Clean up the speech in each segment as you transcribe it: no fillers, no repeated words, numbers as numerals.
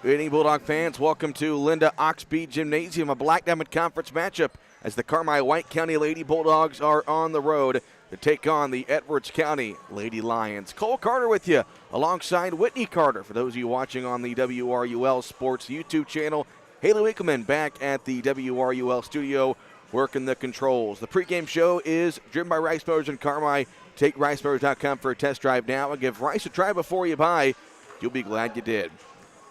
Good evening, Bulldog fans. Welcome to Linda Oxby Gymnasium, a Black Diamond Conference matchup as the Carmi-White County Lady Bulldogs are on the road to take on the Edwards County Lady Lions. Cole Carter with you alongside Whitney Carter. For those of you watching on the WRUL Sports YouTube channel, Haley Winkleman back at the WRUL studio working the controls. The pregame show is driven by Rice Motors and Carmi. Take ricemotors.com for a test drive now and give Rice a try before you buy. You'll be glad you did.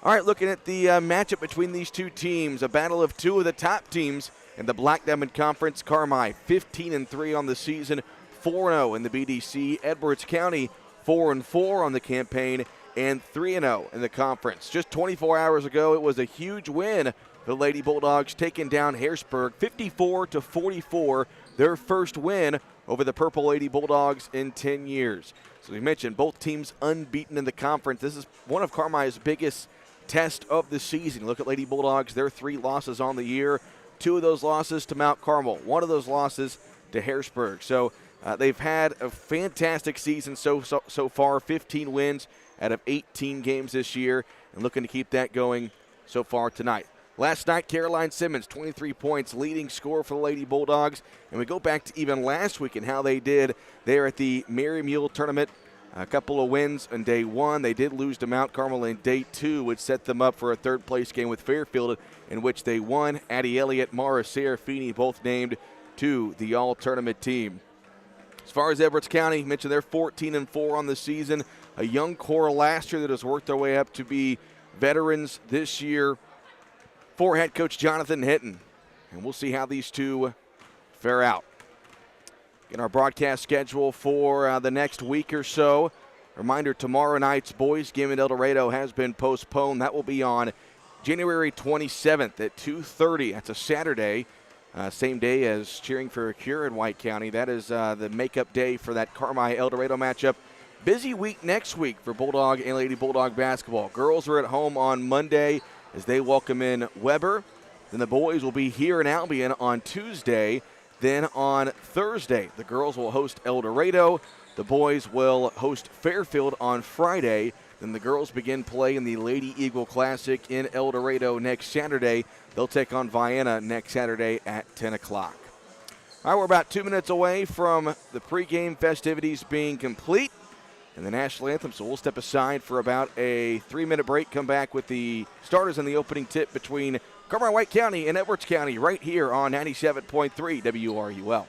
All right, looking at the matchup between these two teams, a battle of two of the top teams in the Black Diamond Conference. Carmi 15-3 on the season, 4-0 in the BDC. Edwards County 4-4 on the campaign and 3-0 in the conference. Just 24 hours ago, it was a huge win. The Lady Bulldogs taking down Harrisburg 54-44, their first win over the Purple Lady Bulldogs in 10 years. So we mentioned both teams unbeaten in the conference. This is one of Carmi's biggest test of the season. Look at Lady Bulldogs, their 3 losses on the year. 2 of those losses to Mount Carmel, 1 of those losses to Harrisburg. So they've had a fantastic season so far, 15 wins out of 18 games this year, and looking to keep that going so far tonight. Last night, Caroline Simmons, 23 points, leading scorer for the Lady Bulldogs. And we go back to even last week and how they did there at the Mary Mule Tournament. A couple of wins on day 1. They did lose to Mount Carmel in day 2, which set them up for a third-place game with Fairfield, in which they won. Addie Elliott, Mara Serafini, both named to the all-tournament team. As far as Edwards County, mentioned they're 14-4 on the season. A young core last year that has worked their way up to be veterans this year for head coach Jonathan Hinton. And we'll see how these two fare out. In our broadcast schedule for the next week or so, reminder, tomorrow night's boys game in El Dorado has been postponed. That will be on January 27th at 2:30. That's a Saturday, same day as cheering for a cure in White County. That is the makeup day for that Carmi-El Dorado matchup. Busy week next week for Bulldog and Lady Bulldog basketball. Girls are at home on Monday as they welcome in Weber. Then the boys will be here in Albion on Tuesday. Then on Thursday, the girls will host El Dorado. The boys will host Fairfield on Friday. Then the girls begin play in the Lady Eagle Classic in El Dorado next Saturday. They'll take on Vienna next Saturday at 10 o'clock. All right, we're about 2 minutes away from the pregame festivities being complete and the national anthem, so we'll step aside for about a 3-minute break, come back with the starters and the opening tip between Carmi-White County and Edwards County right here on 97.3 WRUL.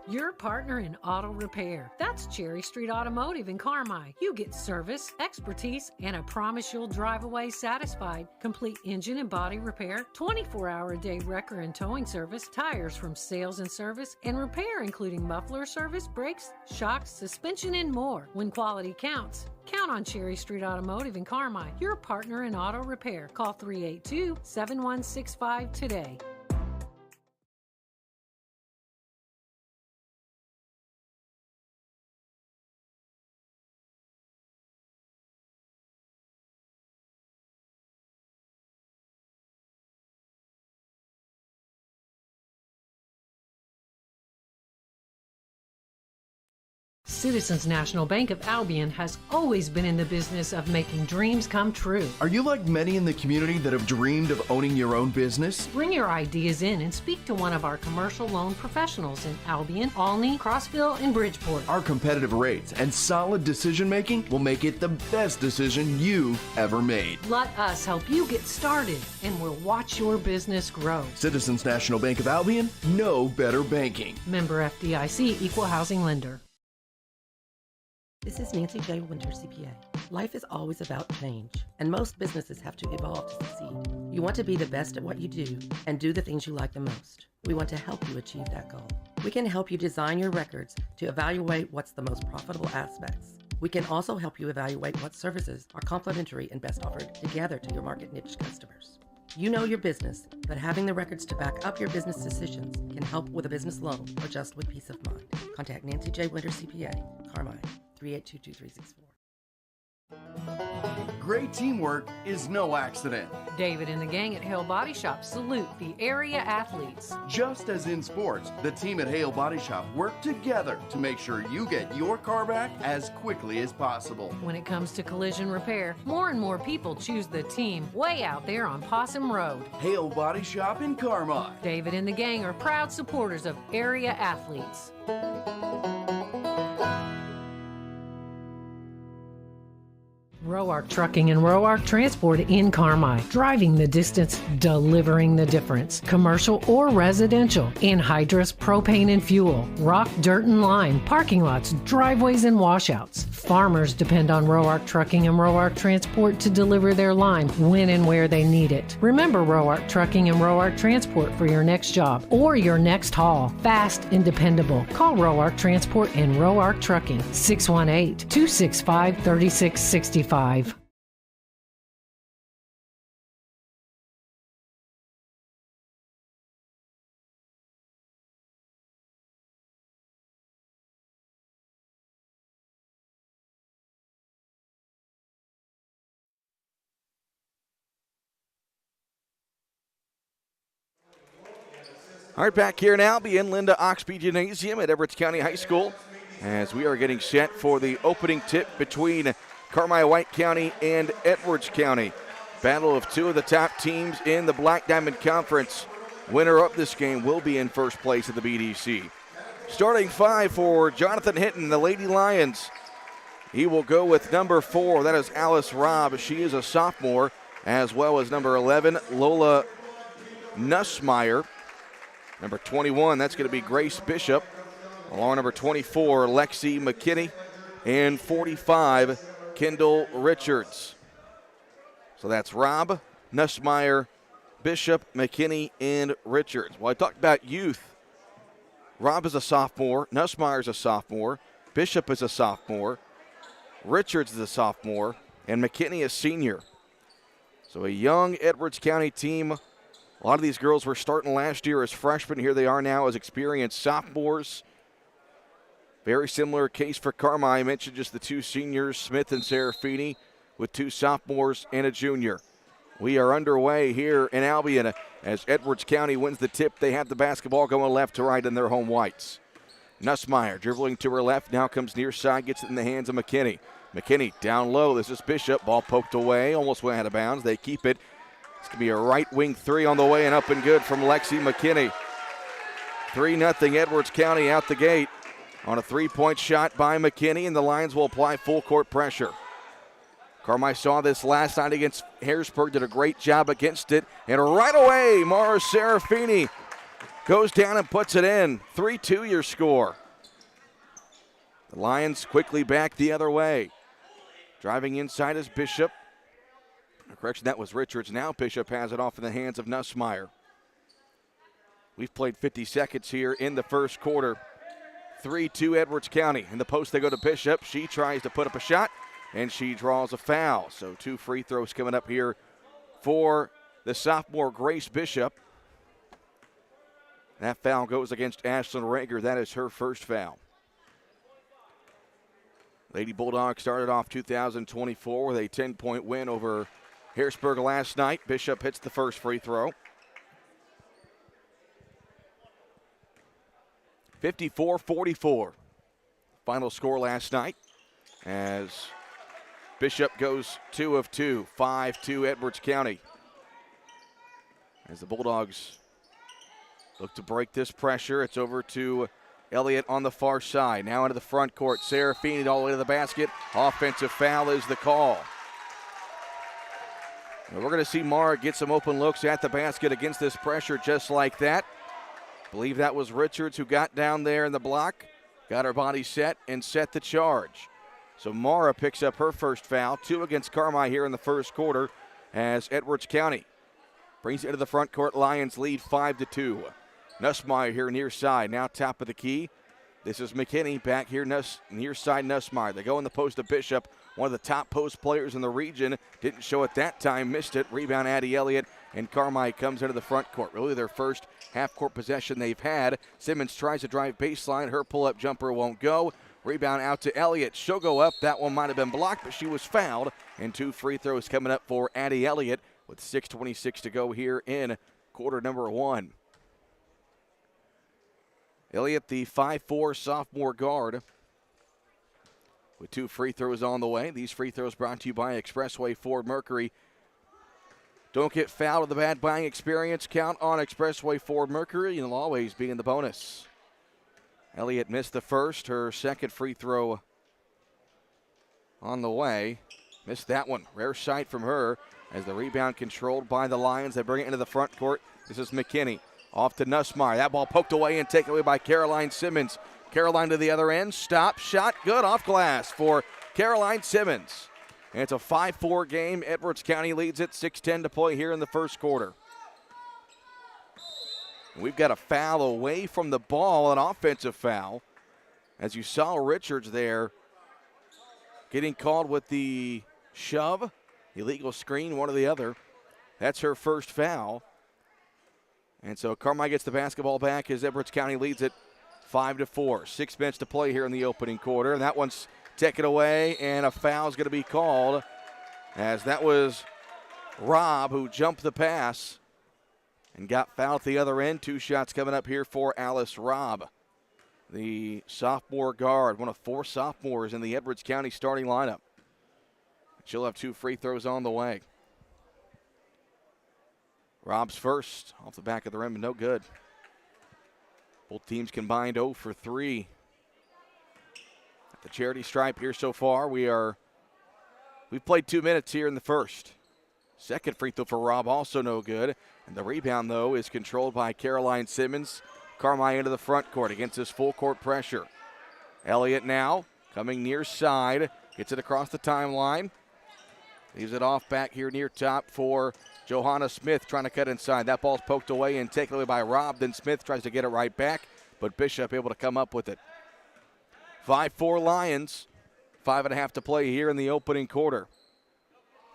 Your partner in auto repair. That's Cherry Street Automotive in Carmi. You get service, expertise, and a promise you'll drive away satisfied. Complete engine and body repair, 24-hour-a-day wrecker and towing service, tires from sales and service, and repair including muffler service, brakes, shocks, suspension, and more. When quality counts, count on Cherry Street Automotive in Carmi. Your partner in auto repair. Call 382-7165 today. Citizens National Bank of Albion has always been in the business of making dreams come true. Are you like many in the community that have dreamed of owning your own business? Bring your ideas in and speak to one of our commercial loan professionals in Albion, Alney, Crossville, and Bridgeport. Our competitive rates and solid decision making will make it the best decision you've ever made. Let us help you get started, and we'll watch your business grow. Citizens National Bank of Albion, no better banking. Member FDIC, Equal Housing Lender. This is Nancy J. Winter, CPA. Life is always about change, and most businesses have to evolve to succeed. You want to be the best at what you do and do the things you like the most. We want to help you achieve that goal. We can help you design your records to evaluate what's the most profitable aspects. We can also help you evaluate what services are complementary and best offered together to your market niche customers. You know your business, but having the records to back up your business decisions can help with a business loan or just with peace of mind. Contact Nancy J. Winter, CPA, Carmi, 382-2364. great teamwork is no accident. David and the gang at Hale Body Shop salute the area athletes. Just as in sports, the team at Hale Body Shop work together to make sure you get your car back as quickly as possible. When it comes to collision repair, more and more people choose the team way out there on Possum Road. Hale Body Shop in Carmi. David and the gang are proud supporters of area athletes. Roark Trucking and Roark Transport in Carmi. Driving the distance, delivering the difference. Commercial or residential. Anhydrous propane and fuel. Rock, dirt, and lime. Parking lots, driveways, and washouts. Farmers depend on Roark Trucking and Roark Transport to deliver their lime when and where they need it. Remember Roark Trucking and Roark Transport for your next job or your next haul. Fast and dependable. Call Roark Transport and Roark Trucking. 618-265-3665. All right, back here now, be in Linda Oxby Gymnasium at Edwards County High School as we are getting set for the opening tip between Carmi-White County and Edwards County. Battle of two of the top teams in the Black Diamond Conference. Winner of this game will be in first place at the BDC. Starting five for Jonathan Hinton, the Lady Lions. He will go with number 4, that is Alice Robb. She is a sophomore, as well as number 11, Lola Nussmeyer. Number 21, that's going to be Grace Bishop. Along number 24, Lexi McKinney. And 45, Kendall Richards. So that's Robb, Nussmeyer, Bishop, McKinney, and Richards. Well, I talked about youth. Robb is a sophomore. Nussmeyer is a sophomore. Bishop is a sophomore. Richards is a sophomore. And McKinney is senior. So a young Edwards County team. A lot of these girls were starting last year as freshmen. Here they are now as experienced sophomores. Very similar case for Carmi. I mentioned just the two seniors, Smith and Serafini, with two sophomores and a junior. We are underway here in Albion as Edwards County wins the tip. They have the basketball going left to right in their home whites. Nussmeyer dribbling to her left, now comes near side, gets it in the hands of McKinney. McKinney down low, this is Bishop, ball poked away, almost went out of bounds. They keep it. It's going to be a right wing three on the way and up and good from Lexi McKinney. 3-0 Edwards County out the gate on a three-point shot by McKinney, and the Lions will apply full court pressure. Carmi saw this last night against Harrisburg, did a great job against it, and right away, Mara Serafini goes down and puts it in. 3-2 your score. The Lions quickly back the other way. Driving inside is Bishop. Correction, that was Richards. Now Bishop has it off in the hands of Nussmeyer. We've played 50 seconds here in the first quarter. 3-2 Edwards County. In the post they go to Bishop. She tries to put up a shot, and she draws a foul. So 2 free throws coming up here for the sophomore Grace Bishop. That foul goes against Ashlyn Rager. That is her first foul. Lady Bulldogs started off 2024 with a 10-point win over Harrisburg last night. Bishop hits the first free throw. 54-44. Final score last night as Bishop goes 2 of 2, 5-2 Edwards County. As the Bulldogs look to break this pressure, it's over to Elliott on the far side. Now into the front court. Serafini all the way to the basket. Offensive foul is the call. And we're going to see Mara get some open looks at the basket against this pressure just like that. I believe that was Richards who got down there in the block, got her body set, and set the charge. So Mara picks up her first foul, 2 against Carmi here in the first quarter as Edwards County brings it into the front court. Lions lead 5-2. Nussmeyer here near side, now top of the key. This is McKinney back here near side Nussmeyer. They go in the post to Bishop, one of the top post players in the region. Didn't show it that time, missed it. Rebound Addie Elliott, and Carmi comes into the front court. Really their first half-court possession they've had. Simmons tries to drive baseline. Her pull-up jumper won't go. Rebound out to Elliott. She'll go up. That one might have been blocked, but she was fouled. And 2 free throws coming up for Addie Elliott with 6:26 to go here in quarter number 1. Elliott, the 5'4" sophomore guard, with 2 free throws on the way. These free throws brought to you by Expressway Ford Mercury. Don't get fouled with the bad buying experience. Count on Expressway Ford Mercury, and it'll always be in the bonus. Elliott missed the first. Her second free throw on the way. Missed that one. Rare sight from her as the rebound controlled by the Lions. They bring it into the front court. This is McKinney. Off to Nussmeyer. That ball poked away and taken away by Caroline Simmons. Caroline to the other end. Stop. Shot. Good. Off glass for Caroline Simmons. And it's a 5-4 game. Edwards County leads it. 6:10 to play here in the first quarter. We've got a foul away from the ball, an offensive foul. As you saw Richards there getting called with the shove, illegal screen, one or the other. That's her first foul. And so Carmi gets the basketball back as Edwards County leads it 5-4. 6 minutes to play here in the opening quarter. And that one's taken away, and a foul is going to be called as that was Robb who jumped the pass and got fouled at the other end. 2 shots coming up here for Alice Robb, the sophomore guard, one of 4 sophomores in the Edwards County starting lineup. She'll have 2 free throws on the way. Robb's first off the back of the rim, no good. Both teams combined 0 for 3. At the charity stripe here so far, we've played 2 minutes here in the first. Second free throw for Robb, also no good. And the rebound, though, is controlled by Caroline Simmons. Carmi into the front court against this full court pressure. Elliott now coming near side, gets it across the timeline. Leaves it off back here near top for Johanna Smith trying to cut inside. That ball's poked away and taken away by Robb. Then Smith tries to get it right back, but Bishop able to come up with it. 5-4 Lions, 5.5 to play here in the opening quarter.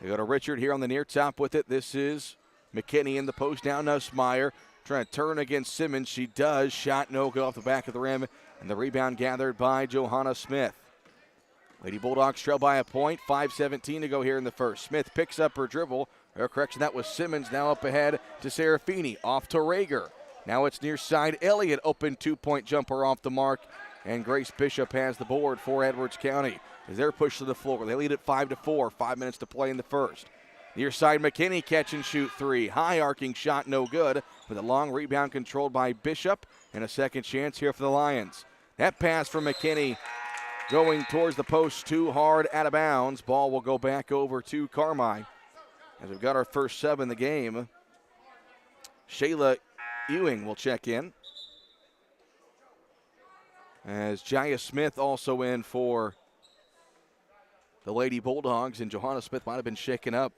They go to Richard here on the near top with it. This is McKinney in the post down. Nussmeyer trying to turn against Simmons. She does. Shot no good off the back of the rim. And the rebound gathered by Johanna Smith. Lady Bulldogs trail by a point. 5:17 to go here in the first. Smith picks up her dribble. Her correction, that was Simmons. Now up ahead to Serafini. Off to Rager. Now it's near side. Elliott open 2-point jumper off the mark. And Grace Bishop has the board for Edwards County as they're pushed to the floor. They lead at 5-4. 5 minutes to play in the first. Near side, McKinney catch and shoot 3. High arcing shot, no good. With a long rebound controlled by Bishop. And a second chance here for the Lions. That pass from McKinney going towards the post, too hard, out of bounds. Ball will go back over to Carmi. As we've got our first sub in the game, Shayla Ewing will check in. As Jaya Smith also in for the Lady Bulldogs, and Johanna Smith might have been shaken up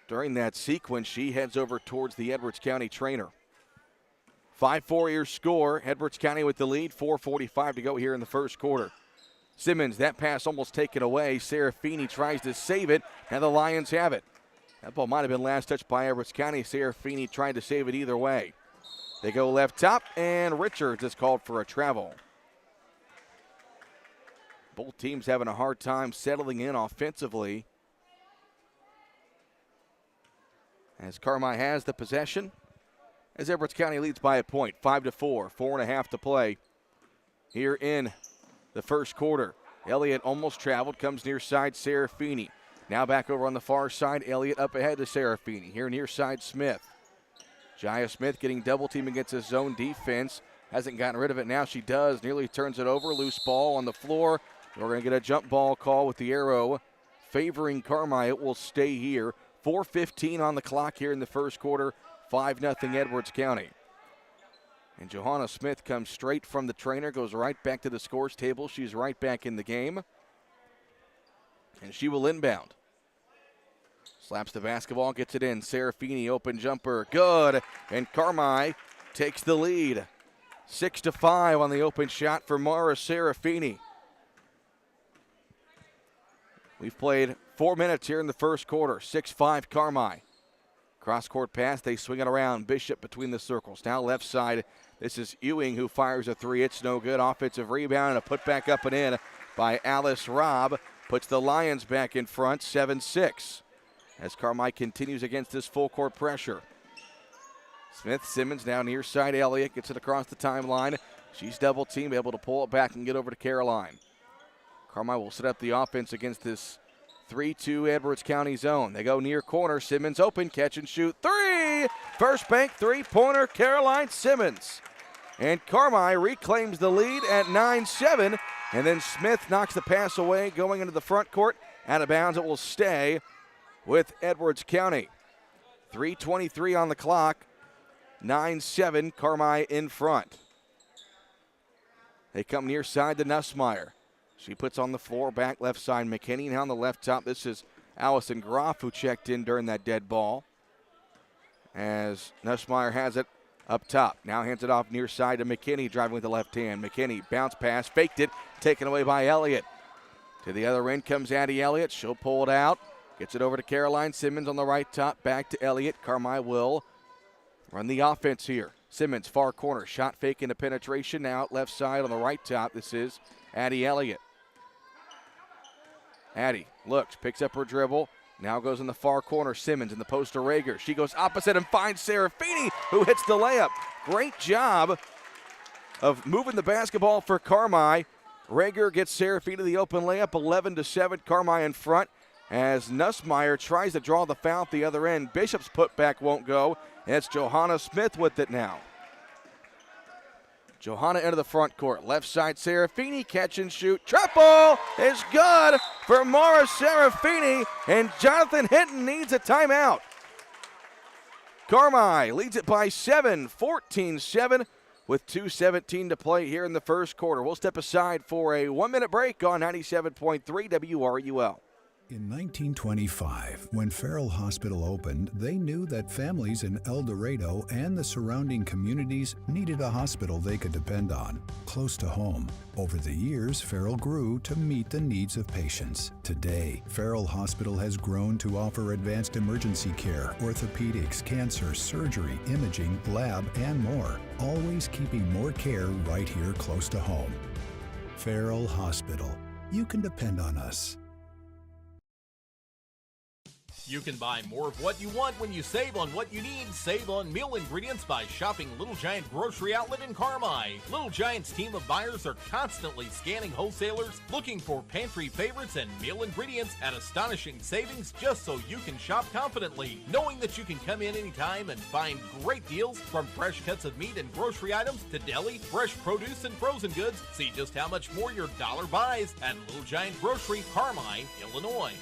during that sequence. She heads over towards the Edwards County trainer. 5-4 your score. Edwards County with the lead. 4:45 to go here in the first quarter. Simmons, that pass almost taken away. Serafini tries to save it. Now the Lions have it. That ball might have been last touched by Edwards County. Serafini tried to save it either way. They go left top, and Richards is called for a travel. Both teams having a hard time settling in offensively. As Carmi has the possession, as Edwards County leads by a point, 5-4, 4.5 to play here in the first quarter. Elliott almost traveled, comes near side, Serafini. Now back over on the far side, Elliott up ahead to Serafini. Here near side, Smith. Jaya Smith getting double team against his zone defense. Hasn't gotten rid of it. Now she does. Nearly turns it over. Loose ball on the floor. We're going to get a jump ball call with the arrow favoring Carmi. It will stay here. 4:15 on the clock here in the first quarter. 5-0 Edwards County. And Johanna Smith comes straight from the trainer, goes right back to the scores table. She's right back in the game. And she will inbound. Slaps the basketball, gets it in. Serafini, open jumper, good. And Carmi takes the lead. 6-5 on the open shot for Mara Serafini. We've played 4 minutes here in the first quarter. 6-5 Carmi. Cross-court pass, they swing it around. Bishop between the circles. Now left side, this is Ewing who fires a three. It's no good. Offensive rebound and a put back up and in by Alice Robb. Puts the Lions back in front, 7-6. As Carmi continues against this full court pressure. Smith, Simmons now near side. Elliott gets it across the timeline. She's double teamed, able to pull it back and get over to Caroline. Carmi will set up the offense against this 3-2 Edwards County zone. They go near corner. Simmons open, catch and shoot. Three! First bank three-pointer, Caroline Simmons. And Carmi reclaims the lead at 9-7. And then Smith knocks the pass away, going into the front court. Out of bounds, it will stay with Edwards County. 3:23 on the clock. 9-7, Carmi in front. They come near side to Nussmeier. She puts on the floor, back left side. McKinney now on the left top. This is Allison Groff who checked in during that dead ball. As Nussmeier has it up top. Now hands it off near side to McKinney, driving with the left hand. McKinney, bounce pass, faked it, taken away by Elliott. To the other end comes Addie Elliott. She'll pull it out. Gets it over to Caroline Simmons on the right top. Back to Elliott. Carmi will run the offense here. Simmons, far corner. Shot fake into penetration. Now out left side on the right top. This is Addie Elliott. Addie looks, picks up her dribble. Now goes in the far corner. Simmons in the post to Rager. She goes opposite and finds Serafini, who hits the layup. Great job of moving the basketball for Carmi. Rager gets Serafini the open layup, 11-7. Carmi in front as Nussmeier tries to draw the foul at the other end. Bishop's putback won't go, and it's Johanna Smith with it now. Johanna into the front court. Left side, Serafini, catch and shoot. Triple is good for Mara Serafini, and Jonathan Hinton needs a timeout. Carmi leads it by 7, 14-7, with 2:17 to play here in the first quarter. We'll step aside for a 1-minute break on 97.3 WRUL. In 1925, when Farrell Hospital opened, they knew that families in El Dorado and the surrounding communities needed a hospital they could depend on, close to home. Over the years, Farrell grew to meet the needs of patients. Today, Farrell Hospital has grown to offer advanced emergency care, orthopedics, cancer, surgery, imaging, lab, and more, always keeping more care right here close to home. Farrell Hospital. You can depend on us. You can buy more of what you want when you save on what you need. Save on meal ingredients by shopping Little Giant Grocery Outlet in Carmi. Little Giant's team of buyers are constantly scanning wholesalers, looking for pantry favorites and meal ingredients at astonishing savings just so you can shop confidently, knowing that you can come in anytime and find great deals from fresh cuts of meat and grocery items to deli, fresh produce, and frozen goods. See just how much more your dollar buys at Little Giant Grocery, Carmi, Illinois.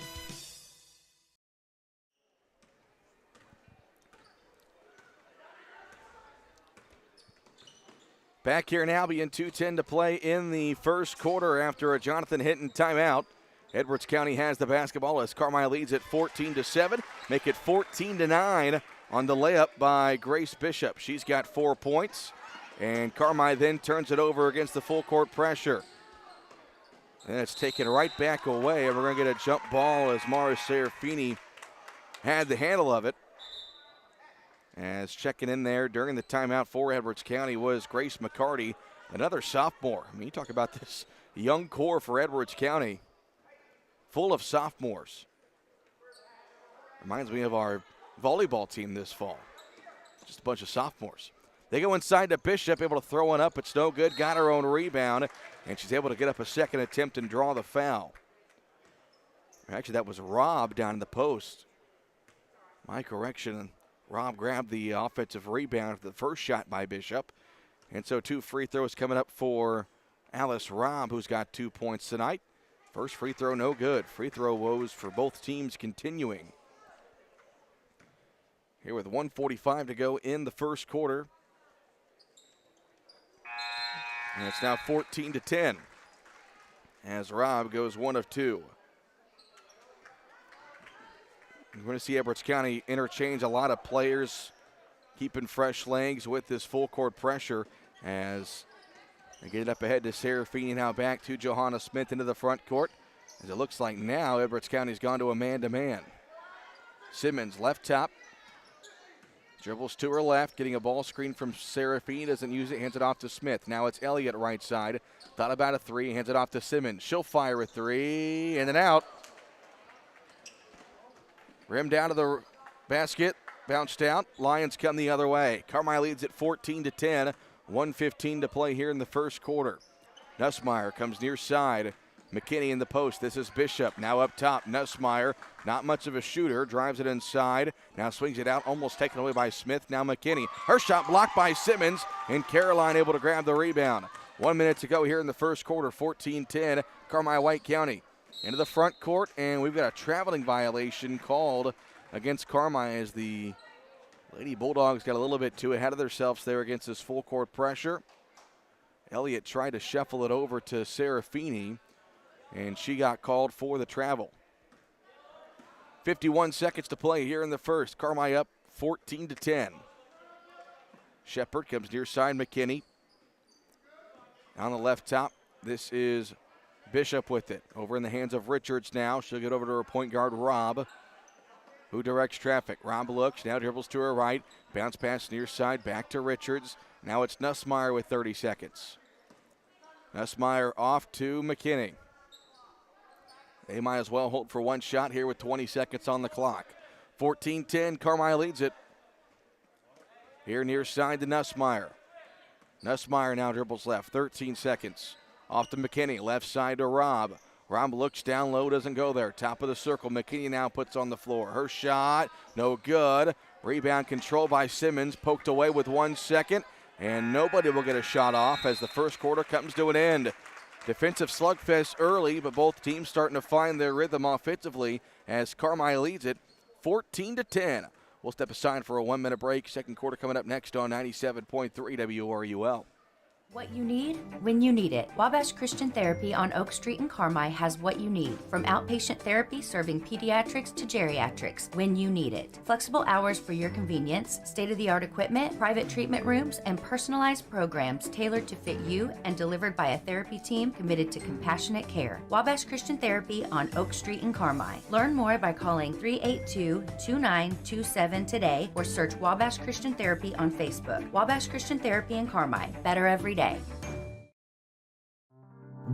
Back here in Albion, 2:10 to play in the first quarter after a Jonathan Hinton timeout. Edwards County has the basketball as Carmi leads at 14-7. Make it 14-9 on the layup by Grace Bishop. She's got 4 points, and Carmi then turns it over against the full court pressure. And it's taken right back away, and we're going to get a jump ball as Mara Serafini had the handle of it. As checking in there during the timeout for Edwards County was Grace McCarty, another sophomore. I mean, you talk about this young core for Edwards County, full of sophomores. Reminds me of our volleyball team this fall. Just a bunch of sophomores. They go inside to Bishop, able to throw one up. It's no good. Got her own rebound, and she's able to get up a second attempt and draw the foul. Actually, that was Robb down in the post. My correction. Robb grabbed the offensive rebound for the first shot by Bishop. And so 2 free throws coming up for Alice Robb, who's got 2 points tonight. First free throw, no good. Free throw woes for both teams continuing. Here with 1:45 to go in the first quarter. And it's now 14-10 as Robb goes 1 of 2. We're going to see Edwards County interchange a lot of players, keeping fresh legs with this full court pressure as they get it up ahead to Serafini, now back to Johanna Smith into the front court. As it looks like now Edwards County's gone to a man-to-man. Simmons left top, Dribbles to her left, getting a ball screen from Serafini, doesn't use it, hands it off to Smith. Now it's Elliott right side. Thought about a three, hands it off to Simmons. She'll fire a three, in and out. Rimmed out of the basket, bounced out. Lions come the other way. Carmi leads at 14-10, 1:15 to play here in the first quarter. Nussmeier comes near side. McKinney in the post. This is Bishop. Now up top. Nussmeier, not much of a shooter, drives it inside. Now swings it out, almost taken away by Smith. Now McKinney. Her shot blocked by Simmons, and Caroline able to grab the rebound. 1 minute to go here in the first quarter. 14-10, Carmi-White County. Into the front court, and we've got a traveling violation called against Carmi as the Lady Bulldogs got a little bit too ahead of themselves there against this full court pressure. Elliott tried to shuffle it over to Serafini, and she got called for the travel. 51 seconds to play here in the first. Carmi up 14-10. Shepard comes near side. McKinney on the left top. This is Bishop with it. Over in the hands of Richards now. She'll get over to her point guard, Robb, who directs traffic. Robb looks, now dribbles to her right. Bounce pass near side, back to Richards. Now it's Nussmeier with 30 seconds. Nussmeier off to McKinney. They might as well hold for one shot here with 20 seconds on the clock. 14-10, Carmi leads it. Here near side to Nussmeier. Nussmeier now dribbles left, 13 seconds. Off to McKinney, left side to Robb. Robb looks down low, doesn't go there. Top of the circle, McKinney now puts on the floor. Her shot, no good. Rebound controlled by Simmons, poked away with 1 second, and nobody will get a shot off as the first quarter comes to an end. Defensive slugfest early, but both teams starting to find their rhythm offensively as Carmi leads it 14-10. We'll step aside for a 1 minute break. Second quarter coming up next on 97.3 WRUL. What you need, when you need it. Wabash Christian Therapy on Oak Street in Carmi has what you need. From outpatient therapy serving pediatrics to geriatrics, when you need it. Flexible hours for your convenience, state-of-the-art equipment, private treatment rooms, and personalized programs tailored to fit you and delivered by a therapy team committed to compassionate care. Wabash Christian Therapy on Oak Street in Carmi. Learn more by calling 382-2927 today or search Wabash Christian Therapy on Facebook. Wabash Christian Therapy in Carmi. Better every day.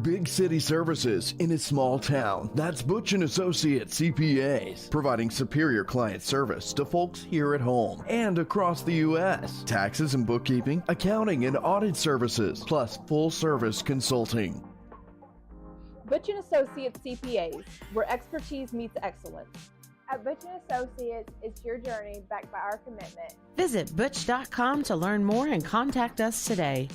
Big city services in a small town. That's Butch & Associates CPAs, providing superior client service to folks here at home and across the U.S. Taxes and bookkeeping, accounting and audit services, plus full-service consulting. Butch & Associates CPAs, where expertise meets excellence. At Butch & Associates, it's your journey backed by our commitment. Visit butch.com to learn more and contact us today.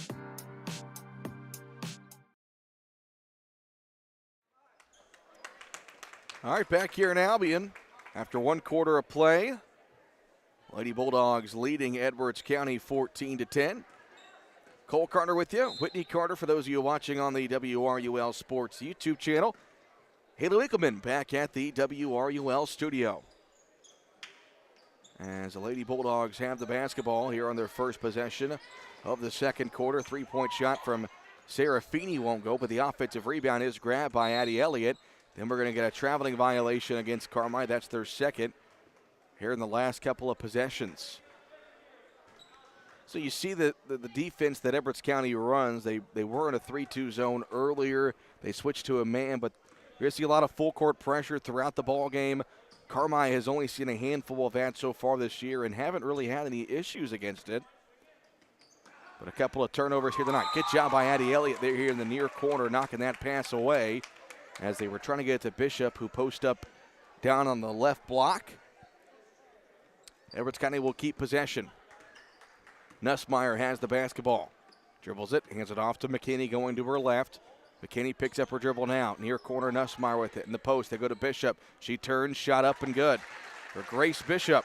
All right, back here in Albion after one quarter of play. Lady Bulldogs leading Edwards County 14-10. Cole Carter with you. Whitney Carter for those of you watching on the WRUL Sports YouTube channel. Haley Winkleman back at the WRUL studio. As the Lady Bulldogs have the basketball here on their first possession of the second quarter. Three-point shot from Serafini won't go, but the offensive rebound is grabbed by Addie Elliott. Then we're going to get a traveling violation against Carmi. That's their second here in the last couple of possessions. So you see the defense that Edwards County runs. They were in a 3-2 zone earlier. They switched to a man, but you're going to see a lot of full court pressure throughout the ball game. Carmi has only seen a handful of that so far this year and haven't really had any issues against it. But a couple of turnovers here tonight. Good job by Addie Elliott there here in the near corner, knocking that pass away as they were trying to get it to Bishop, who post up down on the left block. Edwards County will keep possession. Nussmeier has the basketball. Dribbles it, hands it off to McKinney going to her left. McKinney picks up her dribble now. Near corner, Nussmeier with it in the post. They go to Bishop. She turns, shot up and good for Grace Bishop.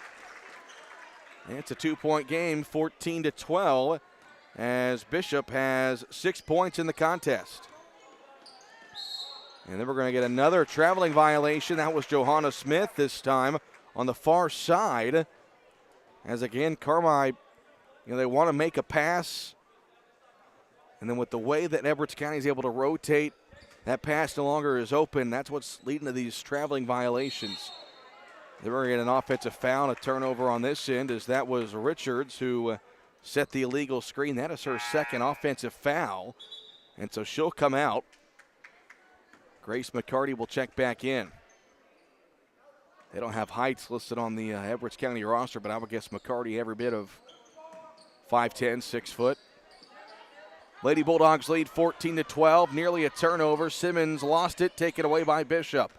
And it's a 2-point game, 14-12, as Bishop has 6 points in the contest. And then we're going to get another traveling violation. That was Johanna Smith this time on the far side. As again, Carmi, they want to make a pass. And then with the way that Edwards County is able to rotate, that pass no longer is open. That's what's leading to these traveling violations. They were getting an offensive foul and a turnover on this end, as that was Richards who set the illegal screen. That is her second offensive foul, and so she'll come out. Grace McCarty will check back in. They don't have heights listed on the Edwards County roster, but I would guess McCarty every bit of 5'10", 6 foot. Lady Bulldogs lead 14-12, nearly a turnover. Simmons lost it, taken away by Bishop.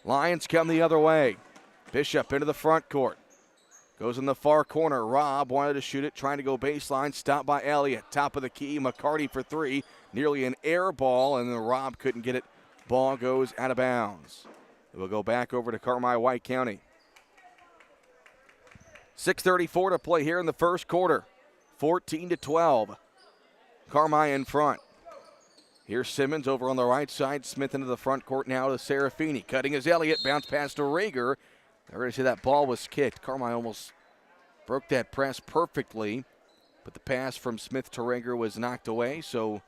Lions come the other way. Bishop into the front court. Goes in the far corner. Robb wanted to shoot it, trying to go baseline. Stopped by Elliott. Top of the key. McCarty for three. Nearly an air ball, and then Robb couldn't get it. Ball goes out of bounds. It will go back over to Carmi White County. 6:34 to play here in the first quarter. 14-12. Carmi in front. Here's Simmons over on the right side. Smith into the front court now to Serafini. Cutting is Elliott. Bounce pass to Rager. I already said that ball was kicked. Carmi almost broke that press perfectly, but the pass from Smith to Rager was knocked away, so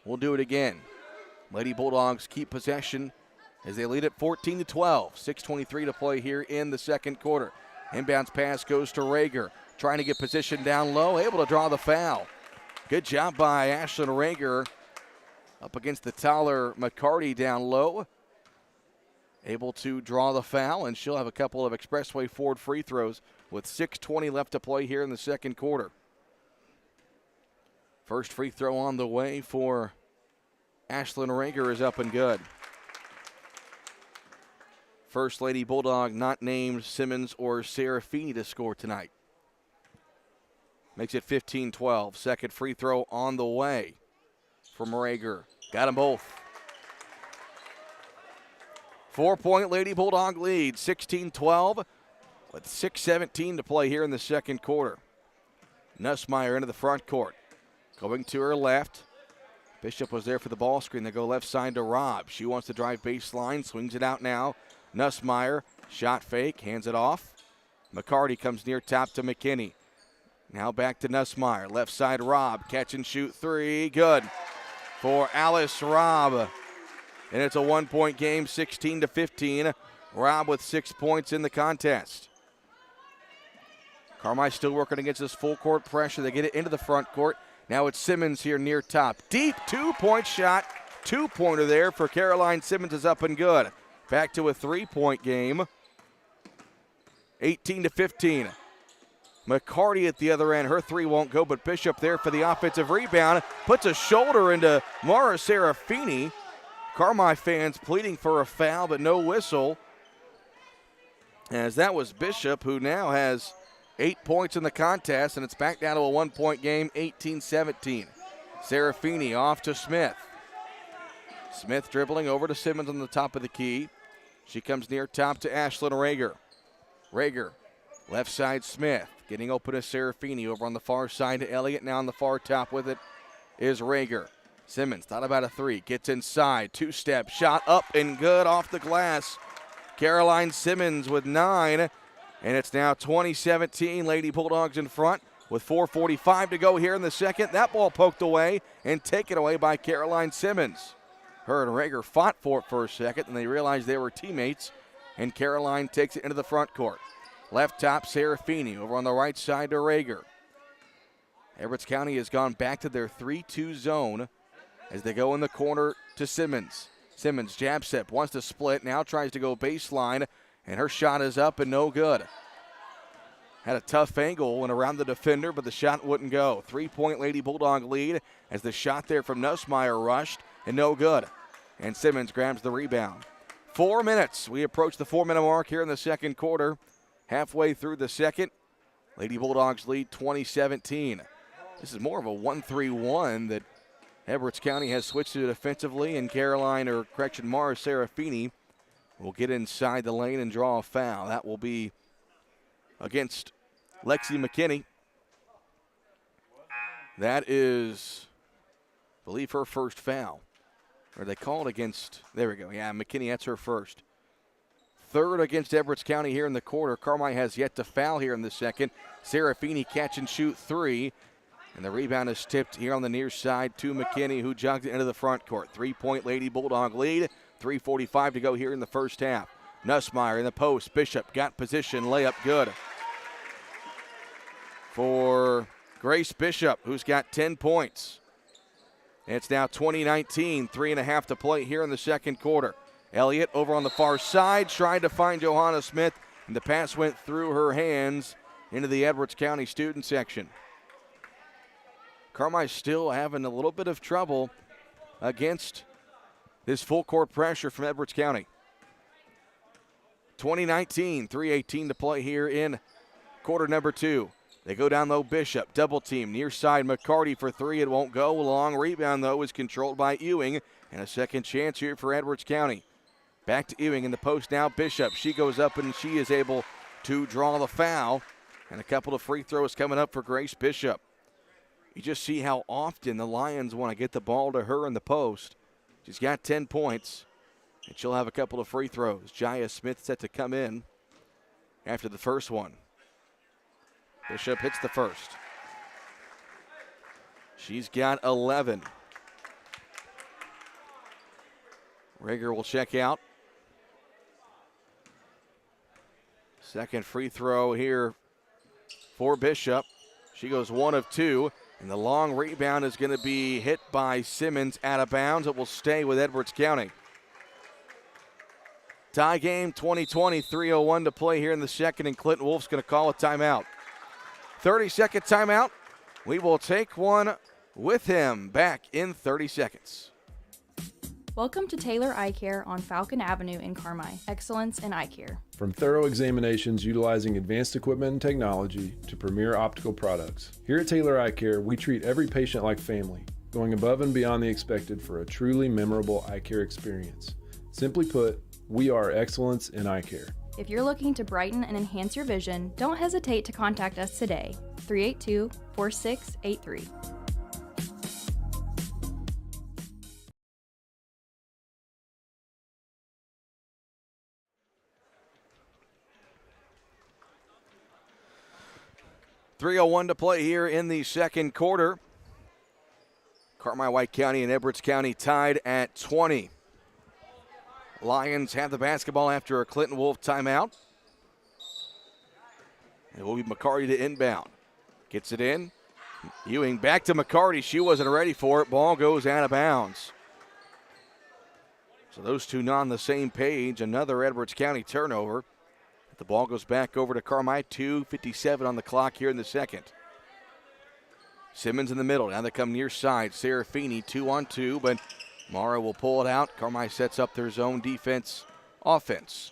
we'll do it again. Lady Bulldogs keep possession as they lead at 14-12. 6:23 to play here in the second quarter. Inbounds pass goes to Rager. Trying to get position down low, able to draw the foul. Good job by Ashlyn Rager up against the taller McCarty down low. Able to draw the foul, and she'll have a couple of Expressway Ford free throws with 6:20 left to play here in the second quarter. First free throw on the way for Ashlyn Rager is up and good. First Lady Bulldog not named Simmons or Serafini to score tonight. Makes it 15-12. Second free throw on the way from Rager. Got them both. 4-point Lady Bulldog lead, 16-12, with 6:17 to play here in the second quarter. Nussmeier into the front court. Going to her left. Bishop was there for the ball screen. They go left side to Robb. She wants to drive baseline, swings it out now. Nussmeier, shot fake, hands it off. McCarty comes near top to McKinney. Now back to Nussmeier. Left side Robb, catch and shoot three. Good for Alice Robb. And it's a 1-point game, 16-15. Robb with 6 points in the contest. Carmi still working against this full court pressure. They get it into the front court. Now it's Simmons here near top. Deep 2-point shot. 2-pointer there for Caroline Simmons is up and good. Back to a 3-point game. 18-15. McCarty at the other end. Her three won't go, but Bishop there for the offensive rebound. Puts a shoulder into Mara Serafini. Carmi fans pleading for a foul, but no whistle. As that was Bishop, who now has 8 points in the contest, and it's back down to a 1-point game, 18-17. Serafini off to Smith. Smith dribbling over to Simmons on the top of the key. She comes near top to Ashlyn Rager. Rager, left side Smith. Getting open to Serafini over on the far side to Elliott. Now on the far top with it is Rager. Simmons thought about a three. Gets inside. Two-step shot up and good off the glass. Caroline Simmons with 9. And it's now 20-17. Lady Bulldogs in front with 4:45 to go here in the second. That ball poked away and taken away by Caroline Simmons. Her and Rager fought for it for a second, and they realized they were teammates, and Caroline takes it into the front court. Left top, Serafini over on the right side to Rager. Edwards County has gone back to their 3-2 zone as they go in the corner to Simmons. Simmons, jab step, wants to split, now tries to go baseline, and her shot is up and no good. Had a tough angle and around the defender, but the shot wouldn't go. 3-point Lady Bulldog lead as the shot there from Nussmeier rushed and no good. And Simmons grabs the rebound. 4 minutes. We approach the 4-minute mark here in the second quarter. Halfway through the second, Lady Bulldogs lead 20-17. This is more of a 1-3-1 that Edwards County has switched to defensively, and Mara Serafini will get inside the lane and draw a foul. That will be against Lexi McKinney. That is, I believe, her first foul. Or they called against, there we go. Yeah, McKinney, that's her first. Third against Edwards County here in the quarter. Carmi has yet to foul here in the second. Serafini catch and shoot three. And the rebound is tipped here on the near side to McKinney, who jogged it into the front court. 3-point Lady Bulldog lead. 3:45 to go here in the first half. Nussmeyer in the post. Bishop got position. Layup good for Grace Bishop, who's got 10 points. It's now 20-19, 3.5 to play here in the second quarter. Elliott over on the far side, trying to find Johanna Smith, and the pass went through her hands into the Edwards County student section. Carmi still having a little bit of trouble against this full court pressure from Edwards County. 20-19, 3:18 to play here in quarter number 2. They go down low. Bishop, double team, near side. McCarty for 3. It won't go. Long rebound, though, is controlled by Ewing. And a second chance here for Edwards County. Back to Ewing in the post now. Bishop, she goes up and she is able to draw the foul. And a couple of free throws coming up for Grace Bishop. You just see how often the Lions want to get the ball to her in the post. She's got 10 points, and she'll have a couple of free throws. Jaya Smith set to come in after the first one. Bishop hits the first. She's got 11. Rager will check out. Second free throw here for Bishop. She goes 1 of 2. And the long rebound is going to be hit by Simmons out of bounds. It will stay with Edwards County. Tie game 20-20, 3:01 to play here in the second, and Clinton Wolf's going to call a timeout. 30-second timeout. We will take one with him back in 30 seconds. Welcome to Taylor Eye Care on Falcon Avenue in Carmi. Excellence in eye care. From thorough examinations utilizing advanced equipment and technology to premier optical products, here at Taylor Eye Care, we treat every patient like family, going above and beyond the expected for a truly memorable eye care experience. Simply put, we are excellence in eye care. If you're looking to brighten and enhance your vision, don't hesitate to contact us today. 382-4683. .301 to play here in the second quarter. White County and Edwards County tied at 20. Lions have the basketball after a Clinton Wolf timeout. It will be McCarty to inbound. Gets it in. Ewing back to McCarty. She wasn't ready for it. Ball goes out of bounds. So those two not on the same page. Another Edwards County turnover. The ball goes back over to Carmi. 2:57 on the clock here in the second. Simmons in the middle. Now they come near side. Serafini 2-on-2, but Mara will pull it out. Carmi sets up their zone defense offense.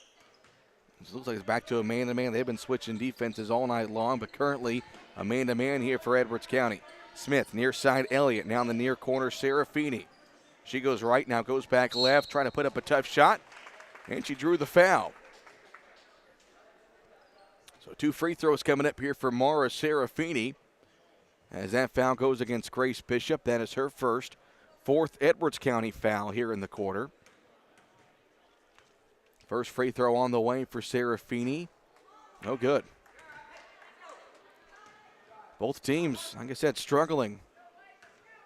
It looks like it's back to a man-to-man. They've been switching defenses all night long, but currently a man-to-man here for Edwards County. Smith near side. Elliott now in the near corner. Serafini. She goes right now, goes back left, trying to put up a tough shot, and she drew the foul. So 2 free throws coming up here for Mara Serafini. As that foul goes against Grace Bishop, that is her first. 4th Edwards County foul here in the quarter. First free throw on the way for Serafini. No good. Both teams, like I said, struggling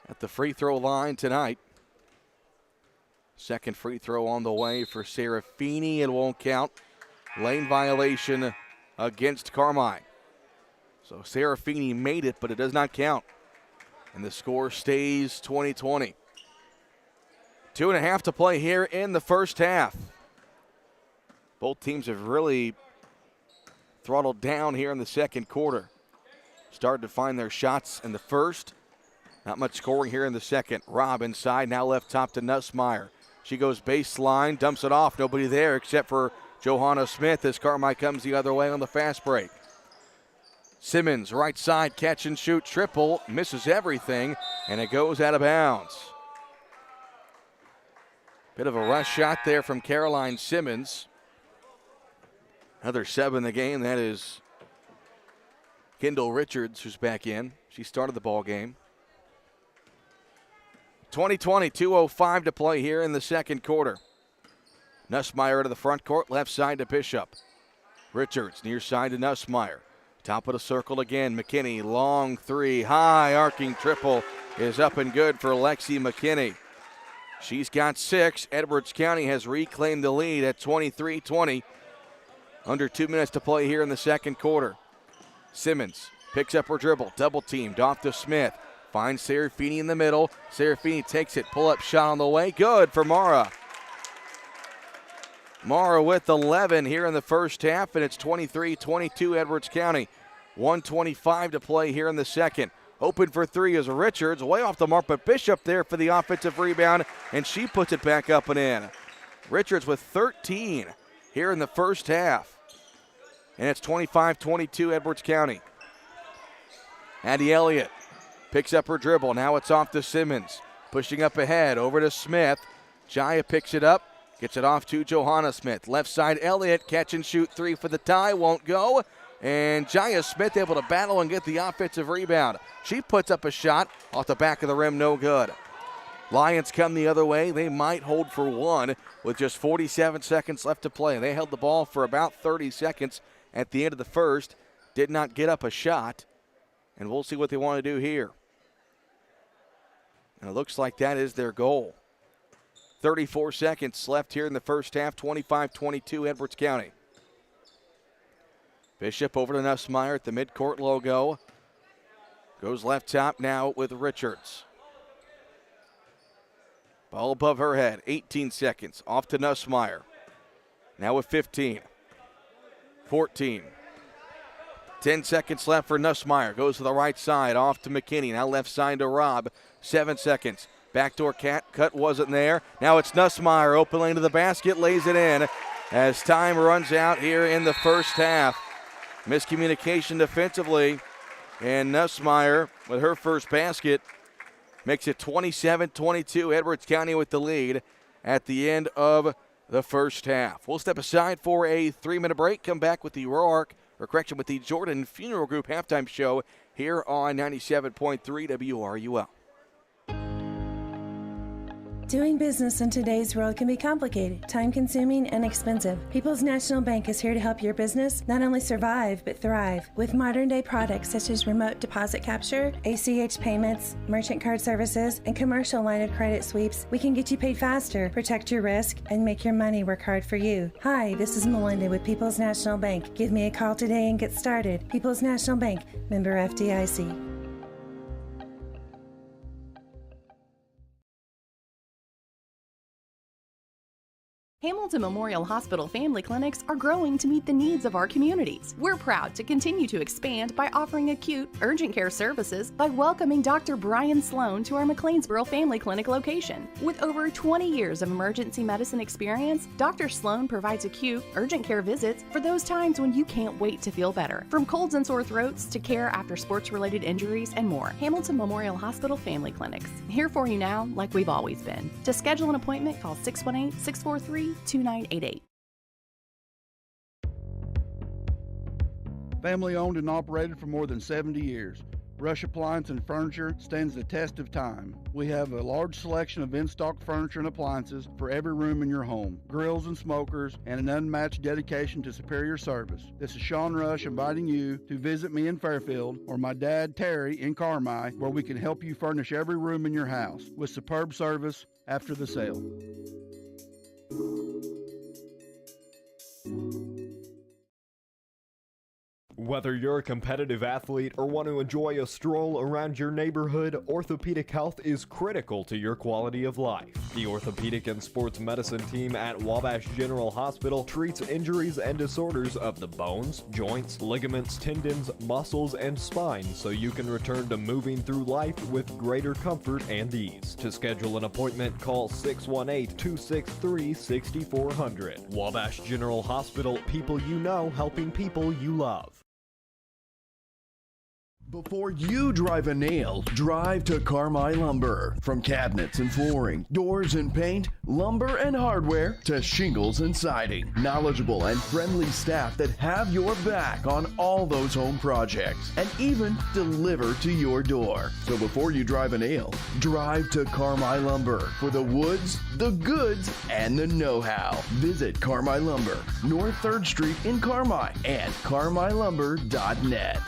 at the free throw line tonight. Second free throw on the way for Serafini. It won't count. Lane violation against Carmi. So Serafini made it, but it does not count. And the score stays 20-20. 2.5 to play here in the first half. Both teams have really throttled down here in the second quarter. Started to find their shots in the first. Not much scoring here in the second. Robb inside, now left top to Nussmeyer. She goes baseline, dumps it off. Nobody there except for Johanna Smith as Carmi comes the other way on the fast break. Simmons, right side, catch and shoot, triple, misses everything, and it goes out of bounds. Bit of a rush shot there from Caroline Simmons. Another 7 in the game, that is Kendall Richards, who's back in. She started the ball game. 20-20, 2:05 to play here in the second quarter. Nussmeyer to the front court, left side to Bishop. Richards, near side to Nussmeyer. Top of the circle again, McKinney, long 3, high arcing triple is up and good for Lexi McKinney. She's got 6. Edwards County has reclaimed the lead at 23-20. Under 2 minutes to play here in the second quarter. Simmons picks up her dribble, double teamed off to Smith. Finds Serafini in the middle. Serafini takes it, pull-up shot on the way. Good for Mara. Mara with 11 here in the first half, and it's 23-22 Edwards County. 1:25 to play here in the second. Open for 3 is Richards, way off the mark, but Bishop there for the offensive rebound, and she puts it back up and in. Richards with 13 here in the first half. And it's 25-22 Edwards County. Addie Elliott picks up her dribble. Now it's off to Simmons. Pushing up ahead, over to Smith. Jaya picks it up, gets it off to Johanna Smith. Left side, Elliott, catch and shoot 3 for the tie, won't go. And Jaya Smith able to battle and get the offensive rebound. She puts up a shot off the back of the rim, no good. Lions come the other way. They might hold for 1 with just 47 seconds left to play. They held the ball for about 30 seconds at the end of the first. Did not get up a shot. And we'll see what they want to do here. And it looks like that is their goal. 34 seconds left here in the first half. 25-22 Edwards County. Bishop over to Nussmeyer at the midcourt logo. Goes left top now with Richards. Ball above her head. 18 seconds. Off to Nussmeyer. Now with 15. 14. 10 seconds left for Nussmeyer. Goes to the right side. Off to McKinney. Now left side to Robb. 7 seconds. Backdoor cut wasn't there. Now it's Nussmeyer. Open lane to the basket. Lays it in as time runs out here in the first half. Miscommunication defensively. And Nussmeyer with her first basket makes it 27-22. Edwards County with the lead at the end of the first half. We'll step aside for a 3-minute break. Come back with the with the Jordan Funeral Group halftime show here on 97.3 WRUL. Doing business in today's world can be complicated, time-consuming, and expensive. People's National Bank is here to help your business not only survive, but thrive. With modern-day products such as remote deposit capture, ACH payments, merchant card services, and commercial line of credit sweeps, we can get you paid faster, protect your risk, and make your money work hard for you. Hi, this is Melinda with People's National Bank. Give me a call today and get started. People's National Bank, member FDIC. Hamilton Memorial Hospital family clinics are growing to meet the needs of our communities. We're proud to continue to expand by offering acute, urgent care services by welcoming Dr. Brian Sloan to our McLeansboro Family Clinic location. With over 20 years of emergency medicine experience, Dr. Sloan provides acute, urgent care visits for those times when you can't wait to feel better. From colds and sore throats to care after sports-related injuries and more. Hamilton Memorial Hospital Family Clinics. Here for you now, like we've always been. To schedule an appointment, call 618-643-2988. Family owned and operated for more than 70 years. Rush Appliance and Furniture stands the test of time. We have a large selection of in-stock furniture and appliances for every room in your home, grills and smokers, and an unmatched dedication to superior service. This is Sean Rush inviting you to visit me in Fairfield or my dad Terry in Carmi, where we can help you furnish every room in your house with superb service after the sale. Whether you're a competitive athlete or want to enjoy a stroll around your neighborhood, orthopedic health is critical to your quality of life. The Orthopedic and Sports Medicine team at Wabash General Hospital treats injuries and disorders of the bones, joints, ligaments, tendons, muscles, and spine so you can return to moving through life with greater comfort and ease. To schedule an appointment, call 618-263-6400. Wabash General Hospital, people you know helping people you love. Before you drive a nail, drive to Carmi Lumber. From cabinets and flooring, doors and paint, lumber and hardware, to shingles and siding. Knowledgeable and friendly staff that have your back on all those home projects and even deliver to your door. So before you drive a nail, drive to Carmi Lumber for the woods, the goods, and the know-how. Visit Carmi Lumber, North 3rd Street in Carmi and carmilumber.net.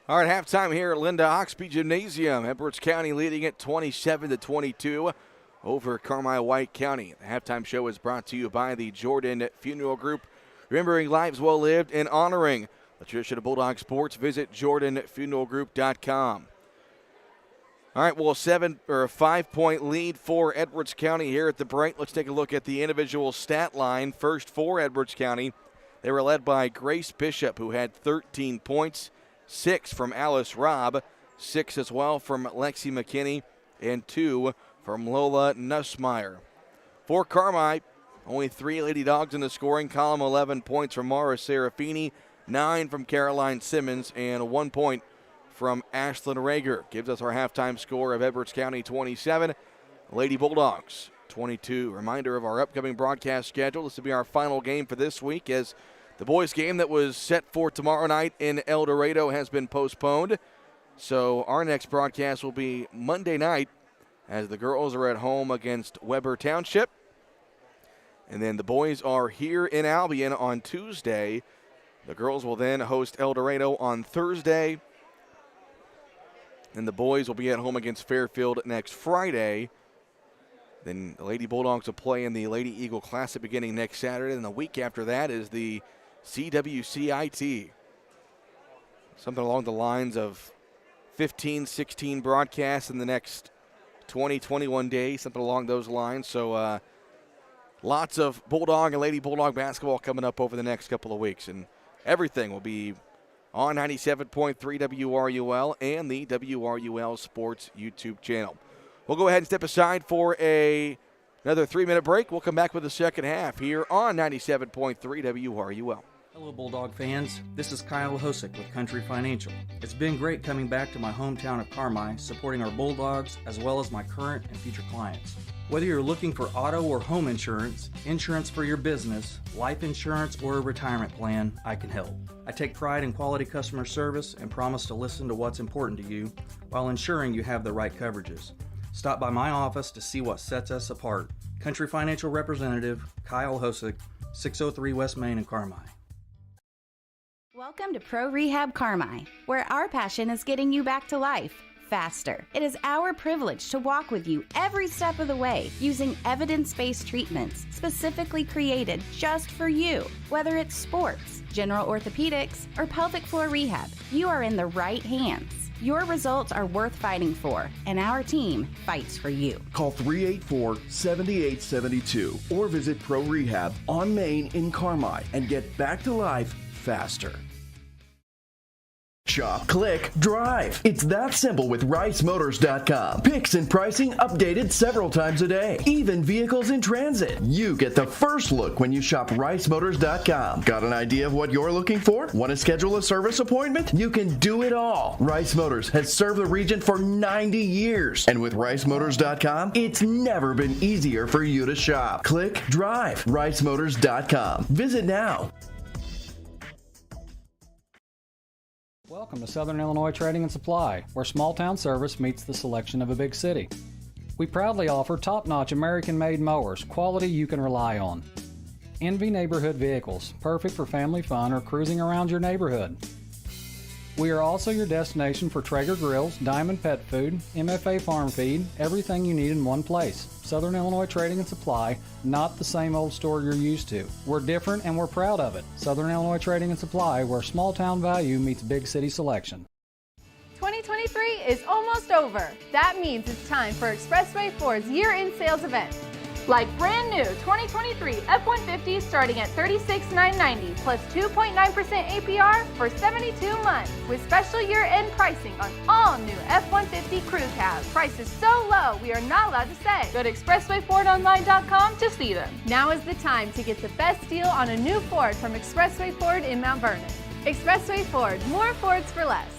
All right, halftime here at Linda Oxby Gymnasium. Edwards County leading it 27-22 over Carmel White County. The halftime show is brought to you by the Jordan Funeral Group. Remembering lives well lived and honoring the tradition of Bulldog sports, visit jordanfuneralgroup.com. All right, well, a 5-point lead for Edwards County here at the break. Let's take a look at the individual stat line. First for Edwards County, they were led by Grace Bishop, who had 13 points. 6 from Alice Robb, 6 as well from Lexi McKinney, and 2 from Lola Nussmeyer. For Carmi, only 3 Lady Dogs in the scoring column, 11 points from Mara Serafini, 9 from Caroline Simmons, and 1 point from Ashlyn Rager. Gives us our halftime score of Edwards County 27, Lady Bulldogs 22. Reminder of our upcoming broadcast schedule. This will be our final game for this week, as the boys' game that was set for tomorrow night in El Dorado has been postponed. So our next broadcast will be Monday night, as the girls are at home against Weber Township. And then the boys are here in Albion on Tuesday. The girls will then host El Dorado on Thursday. And the boys will be at home against Fairfield next Friday. Then the Lady Bulldogs will play in the Lady Eagle Classic beginning next Saturday. And the week after that is the CWCIT. Something along the lines of 15, 16 broadcasts in the next 20, 21 days, something along those lines. So lots of Bulldog and Lady Bulldog basketball coming up over the next couple of weeks. And everything will be on 97.3 WRUL and the WRUL Sports YouTube channel. We'll go ahead and step aside for another 3-minute break. We'll come back with the second half here on 97.3 WRUL. Hello, Bulldog fans. This is Kyle Hosick with Country Financial. It's been great coming back to my hometown of Carmi, supporting our Bulldogs as well as my current and future clients. Whether you're looking for auto or home insurance, insurance for your business, life insurance, or a retirement plan, I can help. I take pride in quality customer service and promise to listen to what's important to you while ensuring you have the right coverages. Stop by my office to see what sets us apart. Country Financial Representative Kyle Hosick, 603 West Main in Carmi. Welcome to Pro Rehab Carmi, where our passion is getting you back to life faster. It is our privilege to walk with you every step of the way using evidence-based treatments specifically created just for you. Whether it's sports, general orthopedics, or pelvic floor rehab, you are in the right hands. Your results are worth fighting for, and our team fights for you. Call 384-7872 or visit Pro Rehab on Main in Carmi and get back to life faster. Shop, click, drive. It's that simple with RiceMotors.com. Picks and pricing updated several times a day. Even vehicles in transit. You get the first look when you shop RiceMotors.com. Got an idea of what you're looking for? Want to schedule a service appointment? You can do it all. Rice Motors has served the region for 90 years. And with RiceMotors.com, it's never been easier for you to shop. Click, drive. RiceMotors.com. Visit now. Welcome to Southern Illinois Trading and Supply, where small town service meets the selection of a big city. We proudly offer top-notch American-made mowers, quality you can rely on. Envy neighborhood vehicles, perfect for family fun or cruising around your neighborhood. We are also your destination for Traeger grills, Diamond Pet Food, MFA Farm Feed, everything you need in one place. Southern Illinois Trading and Supply, not the same old store you're used to. We're different and we're proud of it. Southern Illinois Trading and Supply, where small town value meets big city selection. 2023 is almost over. That means it's time for Expressway Ford's year-end sales event. Like brand new 2023 F-150 starting at $36,990 plus 2.9% APR for 72 months with special year-end pricing on all new F-150 crew cabs. Prices so low we are not allowed to say. Go to expresswayfordonline.com to see them. Now is the time to get the best deal on a new Ford from Expressway Ford in Mount Vernon. Expressway Ford, more Fords for less.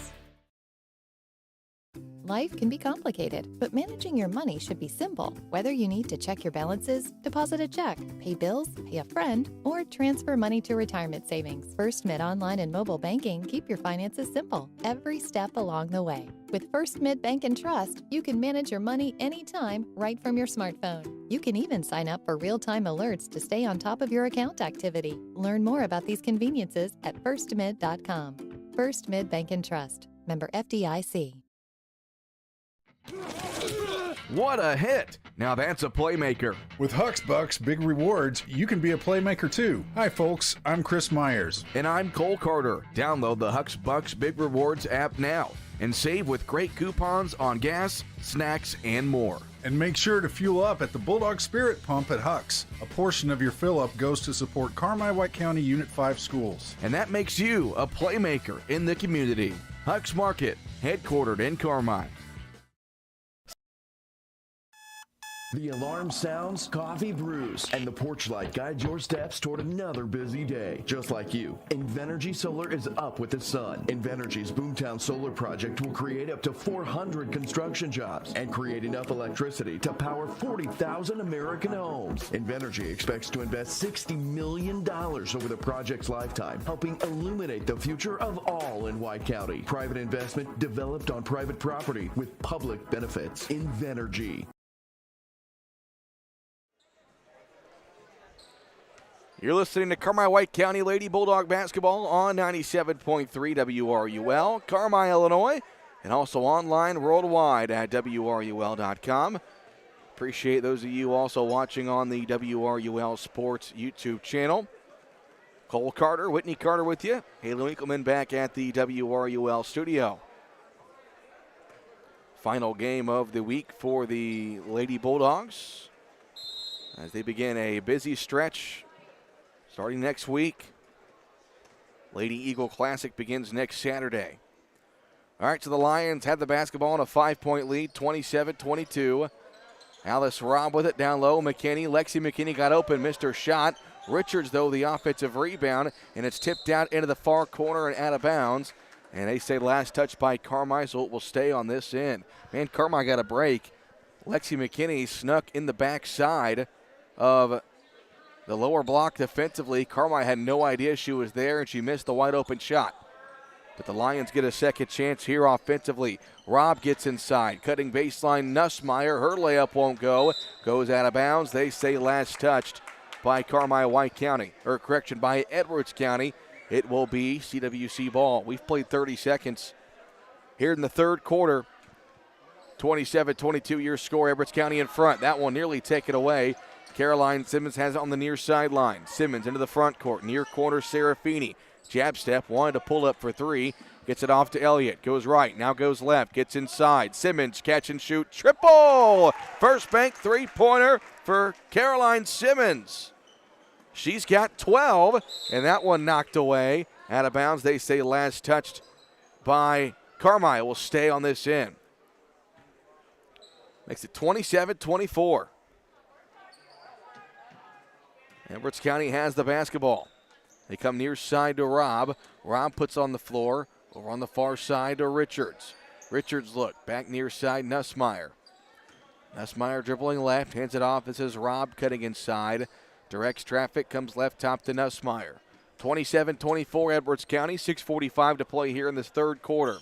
Life can be complicated, but managing your money should be simple. Whether you need to check your balances, deposit a check, pay bills, pay a friend, or transfer money to retirement savings, First Mid Online and Mobile Banking keep your finances simple every step along the way. With First Mid Bank and Trust, you can manage your money anytime right from your smartphone. You can even sign up for real-time alerts to stay on top of your account activity. Learn more about these conveniences at firstmid.com. First Mid Bank and Trust. Member FDIC. What a hit! Now that's a playmaker. With Huck's Bucks Big Rewards, you can be a playmaker too. Hi folks, I'm Chris Myers. And I'm Cole Carter. Download the Huck's Bucks Big Rewards app now and save with great coupons on gas, snacks, and more. And make sure to fuel up at the Bulldog Spirit Pump at Huck's. A portion of your fill-up goes to support Carmi-White County Unit 5 schools. And that makes you a playmaker in the community. Huck's Market, headquartered in Carmi. The alarm sounds, coffee brews, and the porch light guides your steps toward another busy day. Just like you, Invenergy Solar is up with the sun. Invenergy's Boomtown Solar project will create up to 400 construction jobs and create enough electricity to power 40,000 American homes. Invenergy expects to invest $60 million over the project's lifetime, helping illuminate the future of all in White County. Private investment developed on private property with public benefits. Invenergy. You're listening to Carmi-White County Lady Bulldog basketball on 97.3 WRUL, Carmi, Illinois, and also online worldwide at WRUL.com. Appreciate those of you also watching on the WRUL Sports YouTube channel. Cole Carter, Whitney Carter with you. Haley Winkleman back at the WRUL studio. Final game of the week for the Lady Bulldogs as they begin a busy stretch starting next week. Lady Eagle Classic begins next Saturday. All right, so the Lions have the basketball in a 5-point lead, 27-22. Alice Robb with it down low. Lexi McKinney got open, missed her shot. Richards, though, the offensive rebound, and it's tipped out into the far corner and out of bounds. And they say last touch by Carmi, so it will stay on this end. Man, Carmi got a break. Lexi McKinney snuck in the backside of the lower block defensively. Carmi had no idea she was there, and she missed the wide open shot. But the Lions get a second chance here offensively. Robb gets inside, cutting baseline. Nussmeier, her layup won't go. Goes out of bounds. They say last touched by Carmi-White County, or correction, by Edwards County. It will be CWC ball. We've played 30 seconds here in the third quarter. 27-22 your score. Edwards County in front. That one nearly taken away. Caroline Simmons has it on the near sideline. Simmons into the front court. Near corner, Serafini. Jab step, wanted to pull up for three. Gets it off to Elliott. Goes right, now goes left. Gets inside. Simmons, catch and shoot. Triple! First bank three-pointer for Caroline Simmons. She's got 12, and that one knocked away. Out of bounds, they say last touched by Carmi. Will stay on this end. Makes it 27-24. Edwards County has the basketball. They come near side to Robb. Robb puts on the floor. Over on the far side to Richards. Richards look. Back near side, Nussmeier. Nussmeier dribbling left. Hands it off. This is Robb cutting inside. Directs traffic. Comes left top to Nussmeier. 27-24 Edwards County. 6:45 to play here in this third quarter.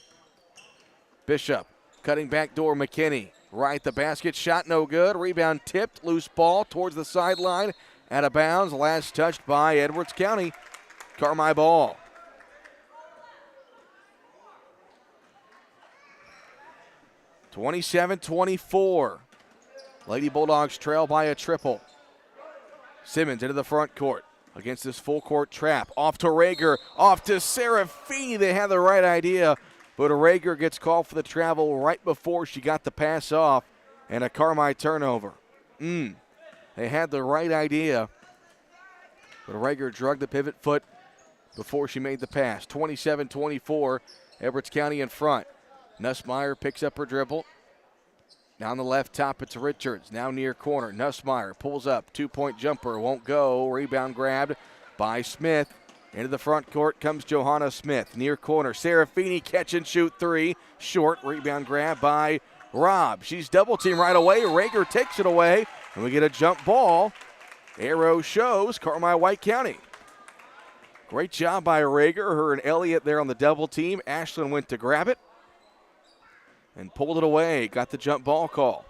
Bishop cutting back door. McKinney. Right the basket. Shot no good. Rebound tipped. Loose ball towards the sideline. Out of bounds, last touched by Edwards County. Carmi ball. (27-24). Lady Bulldogs trail by a triple. Simmons into the front court against this full court trap. Off to Rager, off to Serafini. They had the right idea, but Rager gets called for the travel right before she got the pass off, and a Carmi turnover. They had the right idea, but Rager drugged the pivot foot before she made the pass. 27-24, Edwards County in front. Nussmeier picks up her dribble. Down the left top, it's Richards. Now near corner, Nussmeier pulls up. Two-point jumper, won't go. Rebound grabbed by Smith. Into the front court comes Johanna Smith. Near corner, Serafini catch and shoot three. Short, rebound grab by Robb. She's double teamed right away. Rager takes it away. And we get a jump ball. Arrow shows Carmi-White County. Great job by Rager. Her and Elliott there on the double team. Ashlyn went to grab it and pulled it away. Got the jump ball call.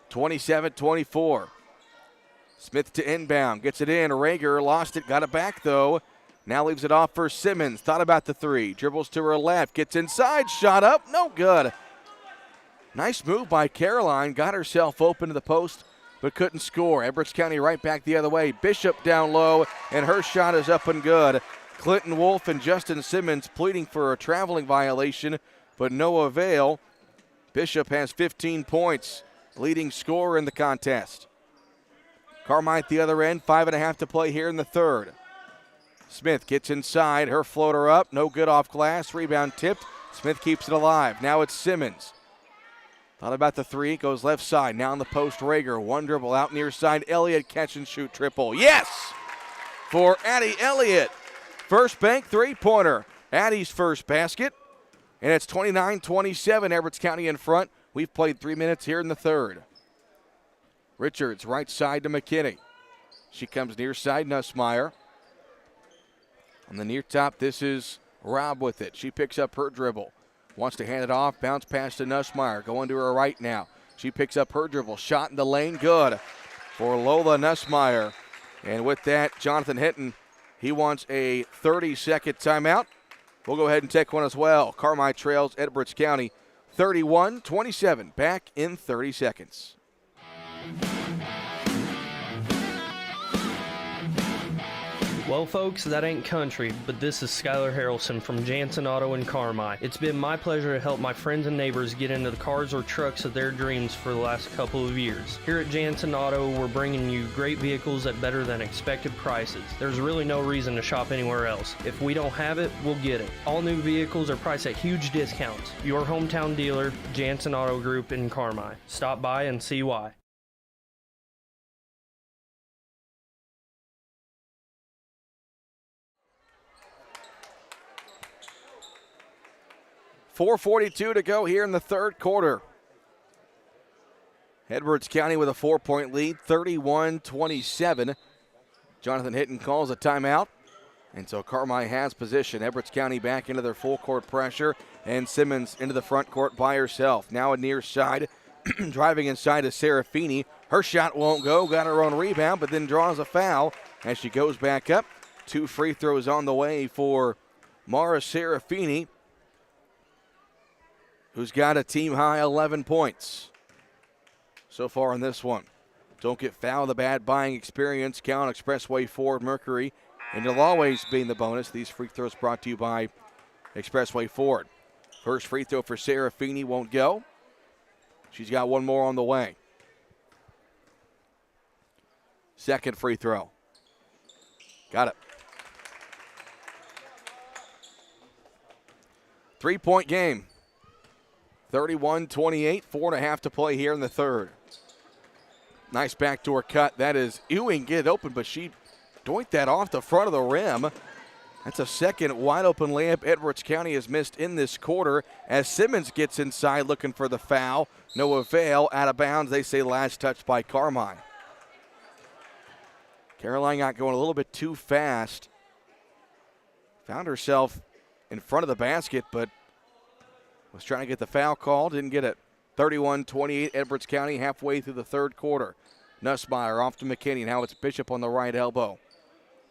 27-24. Smith to inbound. Gets it in. Rager lost it. Got it back though. Now leaves it off for Simmons. Thought about the three. Dribbles to her left. Gets inside. Shot up. No good. Nice move by Caroline. Got herself open to the post, but couldn't score. Edwards County right back the other way. Bishop down low, and her shot is up and good. Clinton Wolf and Justin Simmons pleading for a traveling violation, but no avail. Bishop has 15 points, leading scorer in the contest. Carmi at the other end, 5.5 to play here in the third. Smith gets inside, her floater up, no good off glass, rebound tipped. Smith keeps it alive. Now it's Simmons. Thought about the three, goes left side. Now in the post, Rager. One dribble out near side. Elliott catch and shoot triple. Yes! For Addie Elliott. First bank three-pointer. Addie's first basket. And it's 29-27, Edwards County in front. We've played 3 minutes here in the third. Richards, right side to McKinney. She comes near side, Nussmeyer. On the near top, this is Robb with it. She picks up her dribble. Wants to hand it off, bounce pass to Nussmeyer. Going to her right now. She picks up her dribble. Shot in the lane, good for Lola Nussmeyer. And with that, Jonathan Hinton, he wants a 30-second timeout. We'll go ahead and take one as well. Carmi trails Edwards County 31-27. Back in 30 seconds. Well, folks, that ain't country, but this is Skylar Harrelson from Jansen Auto in Carmi. It's been my pleasure to help my friends and neighbors get into the cars or trucks of their dreams for the last couple of years. Here at Jansen Auto, we're bringing you great vehicles at better than expected prices. There's really no reason to shop anywhere else. If we don't have it, we'll get it. All new vehicles are priced at huge discounts. Your hometown dealer, Jansen Auto Group in Carmi. Stop by and see why. 4:42 to go here in the third quarter. Edwards County with a 4-point lead, 31-27. Jonathan Hinton calls a timeout, and so Carmi has position. Edwards County back into their full court pressure, and Simmons into the front court by herself. Now a near side, driving inside to Serafini. Her shot won't go, got her own rebound, but then draws a foul as she goes back up. 2 free throws on the way for Mara Serafini, who's got a team-high 11 points so far in this one. Don't get fouled, the bad buying experience. Count Expressway Ford Mercury, and it'll always be in the bonus. These free throws brought to you by Expressway Ford. First free throw for Serafini won't go. She's got one more on the way. Second free throw. Got it. 3-point game. 31-28, 4.5 to play here in the third. Nice backdoor cut. That is Ewing get it open, but she doinked that off the front of the rim. That's a second wide open layup Edwards County has missed in this quarter as Simmons gets inside looking for the foul. No avail, out of bounds. They say last touch by Carmi. Caroline got going a little bit too fast. Found herself in front of the basket, but was trying to get the foul call, didn't get it. 31-28, Edwards County halfway through the third quarter. Nussmeyer off to McKinney. Now it's Bishop on the right elbow.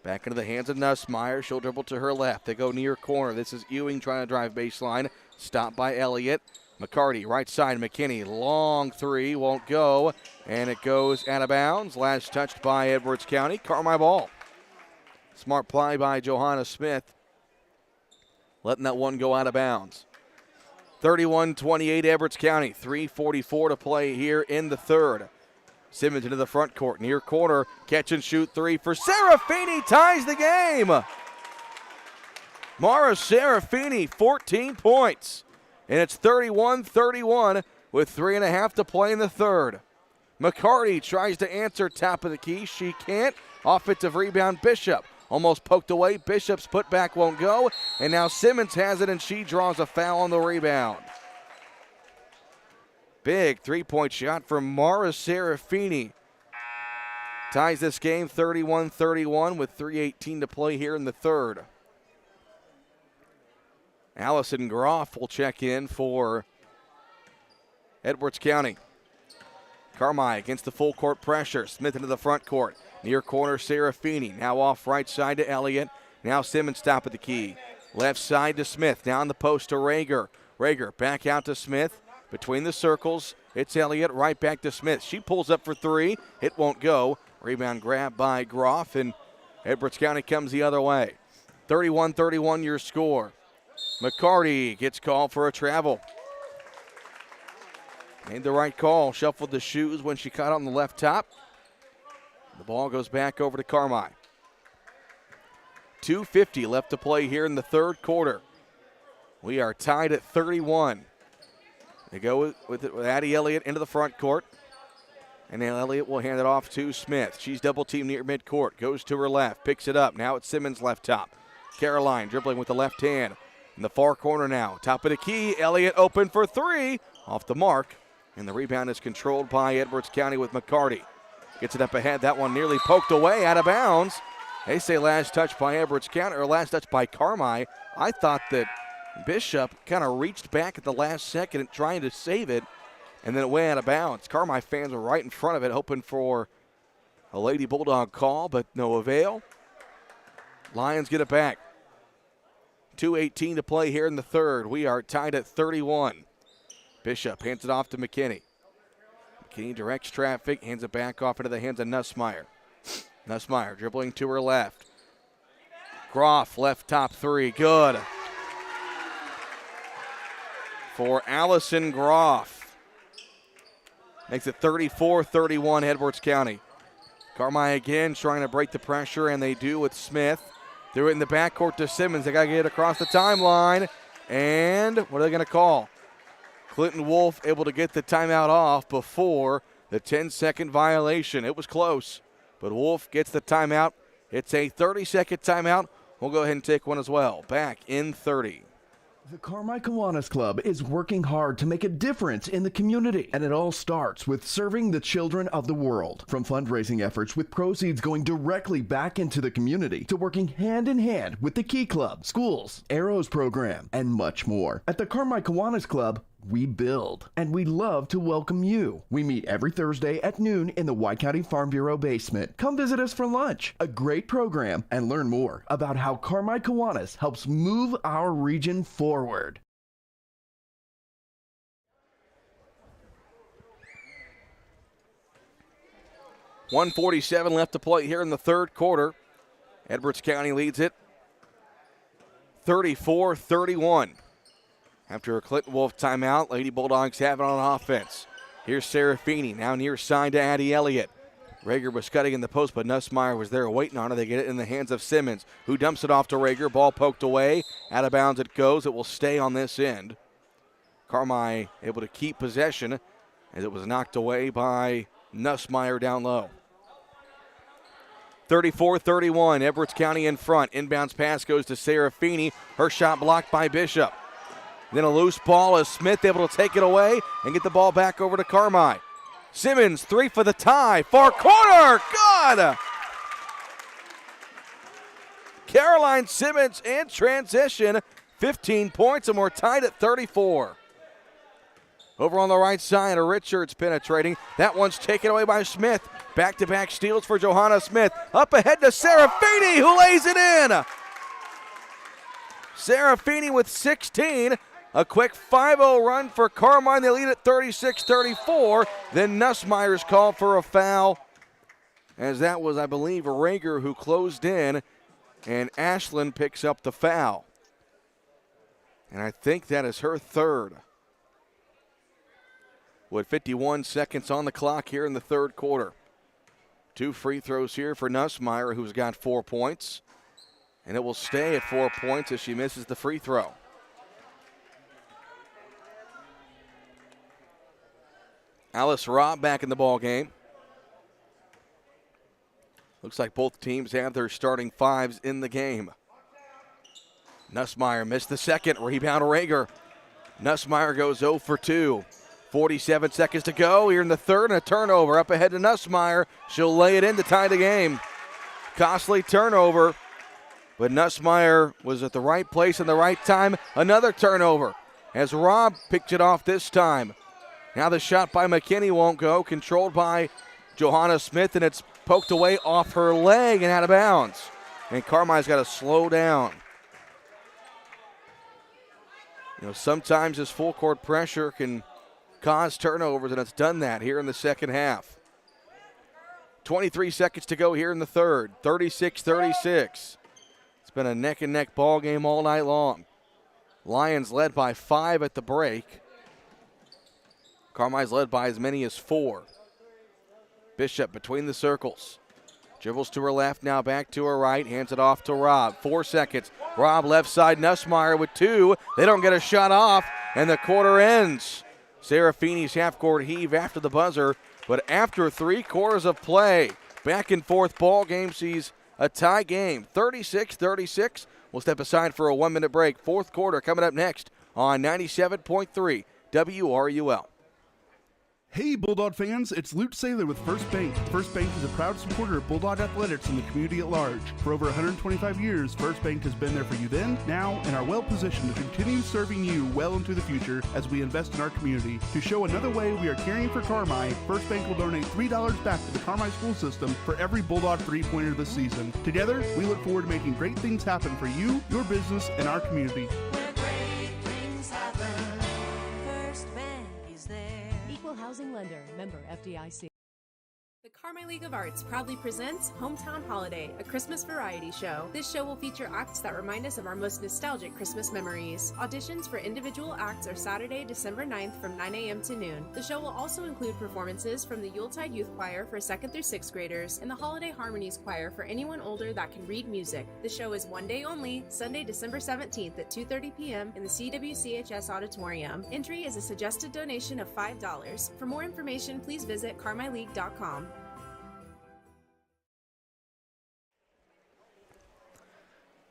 Back into the hands of Nussmeyer. She'll dribble to her left. They go near corner. This is Ewing trying to drive baseline. Stopped by Elliott. McCarty, right side, McKinney. Long three, won't go. And it goes out of bounds. Last touched by Edwards County. Carmi ball. Smart play by Johanna Smith. Letting that one go out of bounds. 31-28 Edwards County. 3:44 to play here in the third. Simmons into the front court. Near corner. Catch and shoot three for Serafini. Ties the game. Mara Serafini, 14 points. And it's 31-31 with 3.5 to play in the third. McCarty tries to answer top of the key. She can't. Offensive rebound, Bishop. Almost poked away. Bishop's putback won't go. And now Simmons has it, and she draws a foul on the rebound. Big three-point shot from Mara Serafini. Ties this game 31-31 with 3:18 to play here in the third. Allison Groff will check in for Edwards County. Carmi against the full court pressure. Smith into the front court. Near corner, Serafini. Now off right side to Elliott. Now Simmons top of the key. Left side to Smith. Down the post to Rager. Rager back out to Smith. Between the circles, it's Elliott right back to Smith. She pulls up for three. It won't go. Rebound grab by Groff, and Edwards County comes the other way. 31-31 your score. McCarty gets called for a travel. Made the right call. Shuffled the shoes when she caught on the left top. The ball goes back over to Carmi. 2:50 left to play here in the third quarter. We are tied at 31. They go with Addie Elliott into the front court. And now Elliott will hand it off to Smith. She's double teamed near midcourt. Goes to her left. Picks it up. Now it's Simmons left top. Caroline dribbling with the left hand. In the far corner now. Top of the key. Elliott open for three. Off the mark. And the rebound is controlled by Edwards County with McCarty. Gets it up ahead. That one nearly poked away out of bounds. They say last touch by Edwards County, or last touch by Carmi. I thought that Bishop kind of reached back at the last second trying to save it, and then it went out of bounds. Carmi fans were right in front of it, hoping for a Lady Bulldog call, but no avail. Lions get it back. 2:18 to play here in the third. We are tied at 31. Bishop hands it off to McKinney. McKinney directs traffic, hands it back off into the hands of Nussmeier. Nussmeier dribbling to her left. Groff, left top three, good. For Allison Groff. Makes it 34-31 Edwards County. Carmi again trying to break the pressure, and they do with Smith. Threw it in the backcourt to Simmons. They got to get it across the timeline. And what are they going to call? Clinton Wolf able to get the timeout off before the 10-second violation. It was close, but Wolf gets the timeout. It's a 30-second timeout. We'll go ahead and take one as well. Back in 30. The Carmi Kiwanis Club is working hard to make a difference in the community, and it all starts with serving the children of the world. From fundraising efforts with proceeds going directly back into the community to working hand in hand with the Key Club, schools, Arrows program, and much more. At the Carmi Kiwanis Club, we build, and we love to welcome you. We meet every Thursday at noon in the White County Farm Bureau basement. Come visit us for lunch, a great program, and learn more about how Carmi Kiwanis helps move our region forward. .147 left to play here in the third quarter. Edwards County leads it 34-31. After a Clinton Wolf timeout, Lady Bulldogs have it on offense. Here's Serafini, now near side to Addie Elliott. Rager was cutting in the post, but Nussmeier was there waiting on her. They get it in the hands of Simmons, who dumps it off to Rager. Ball poked away. Out of bounds it goes. It will stay on this end. Carmi able to keep possession as it was knocked away by Nussmeier down low. 34-31, Edwards County in front. Inbounds pass goes to Serafini. Her shot blocked by Bishop. Then a loose ball as Smith able to take it away and get the ball back over to Carmi. Simmons, three for the tie. Far corner, good! Caroline Simmons in transition, 15 points, and we're tied at 34. Over on the right side, Richards penetrating. That one's taken away by Smith. Back-to-back steals for Johanna Smith. Up ahead to Serafini, who lays it in. Serafini with 16. A quick 5-0 run for Carmine. They lead at 36-34. Then Nussmeier's called for a foul, as that was, I believe, Rager who closed in, and Ashland picks up the foul. And I think that is her third. With 51 seconds on the clock here in the third quarter. 2 free throws here for Nussmeier, who's got 4 points. And it will stay at 4 points as she misses the free throw. Alice Robb back in the ball game. Looks like both teams have their starting fives in the game. Nussmeier missed the second. Rebound Rager. Nussmeier goes 0 for 2. 47 seconds to go here in the third, and a turnover up ahead to Nussmeier. She'll lay it in to tie the game. Costly turnover, but Nussmeier was at the right place in the right time. Another turnover as Robb picked it off this time. Now the shot by McKinney won't go, controlled by Johanna Smith, and it's poked away off her leg and out of bounds. and Carmine's got to slow down. Sometimes this full court pressure can cause turnovers, and it's done that here in the second half. 23 seconds to go here in the third. 36-36. It's been a neck-and-neck ball game all night long. Lions led by 5 at the break. Carmine's led by as many as 4. Bishop between the circles. Dribbles to her left, now back to her right. Hands it off to Rob. 4 seconds. Rob left side, Nussmeyer with 2. They don't get a shot off, and the quarter ends. Serafini's half-court heave after the buzzer, but after 3 quarters of play, back and forth ball game sees a tie game. 36-36. We'll step aside for a 1-minute break. Fourth quarter coming up next on 97.3 WRUL. Hey Bulldog fans, it's Luke Saylor with First Bank. First Bank is a proud supporter of Bulldog athletics and the community at large. For over 125 years, First Bank has been there for you then, now, and are well positioned to continue serving you well into the future as we invest in our community. To show another way we are caring for Carmi, First Bank will donate $3 back to the Carmi school system for every Bulldog three-pointer this season. Together, we look forward to making great things happen for you, your business, and our community. Housing lender, member FDIC. The Carmi League of Arts proudly presents Hometown Holiday, a Christmas variety show. This show will feature acts that remind us of our most nostalgic Christmas memories. Auditions for individual acts are Saturday, December 9th from 9 a.m. to noon. The show will also include performances from the Yuletide Youth Choir for 2nd through 6th graders and the Holiday Harmonies Choir for anyone older that can read music. The show is one day only, Sunday, December 17th at 2:30 p.m. in the CWCHS Auditorium. Entry is a suggested donation of $5. For more information, please visit carmileague.com.